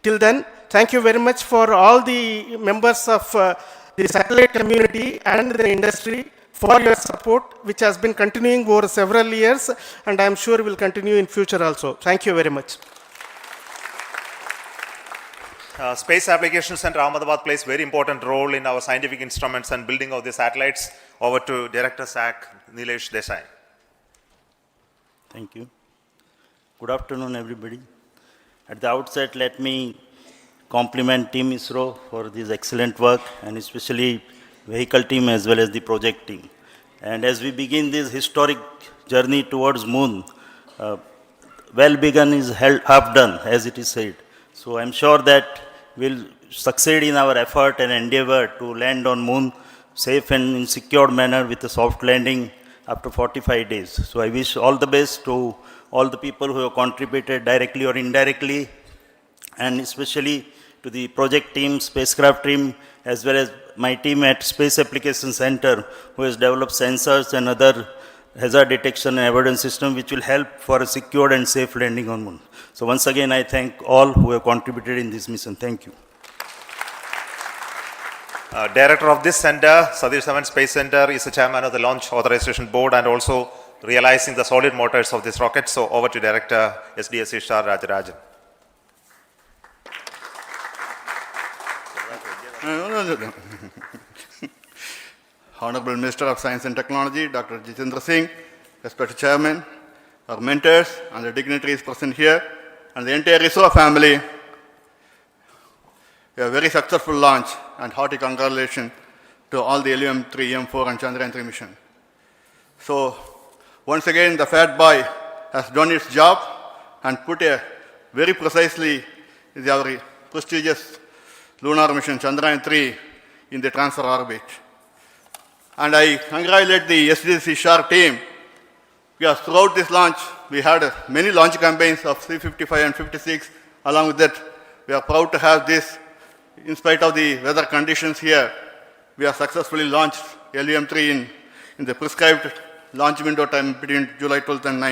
Till then, thank you very much for all the members of the satellite community and the industry for your support, which has been continuing over several years, and I am sure will continue in future also. Thank you very much. Space Applications Center Ahmedabad plays very important role in our scientific instruments and building of the satellites. Over to Director SAC, Nilesh Desai. Thank you. Good afternoon, everybody. At the outset, let me compliment Team ISRO for this excellent work, and especially vehicle team as well as the project team. And as we begin this historic journey towards moon, well begun is half done, as it is said. So I'm sure that we'll succeed in our effort and endeavor to land on moon safe and in secured manner with a soft landing after 45 days. So I wish all the best to all the people who have contributed directly or indirectly, and especially to the project team, spacecraft team, as well as my team at Space Applications Center, who has developed sensors and other hazard detection and avoidance system which will help for a secured and safe landing on moon. So once again, I thank all who have contributed in this mission. Thank you. Director of this center, Satish Dhawan Space Center, is the chairman of the Launch Authorization Board and also realizing the solid motors of this rocket. So over to Director SDSC Shah Rajarajan. Honorable Minister of Science and Technology, Dr. Jitendra Singh, respected Chairman, our mentors and the dignitaries present here, and the entire ISRO family. A very successful launch, and hearty congratulations to all the LVM-3, M4 and Chandrayaan-3 mission. So, once again, the Fat Boy has done its job and put a very precisely our prestigious lunar mission Chandrayaan-3 in the transfer orbit. And I congratulate the SDC SHAR team, because throughout this launch, we had many launch campaigns of C-55 and 56. Along with that, we are proud to have this. In spite of the weather conditions here, we have successfully launched LVM-3 in the prescribed launch window time between July 12th and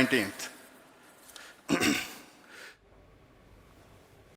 19th.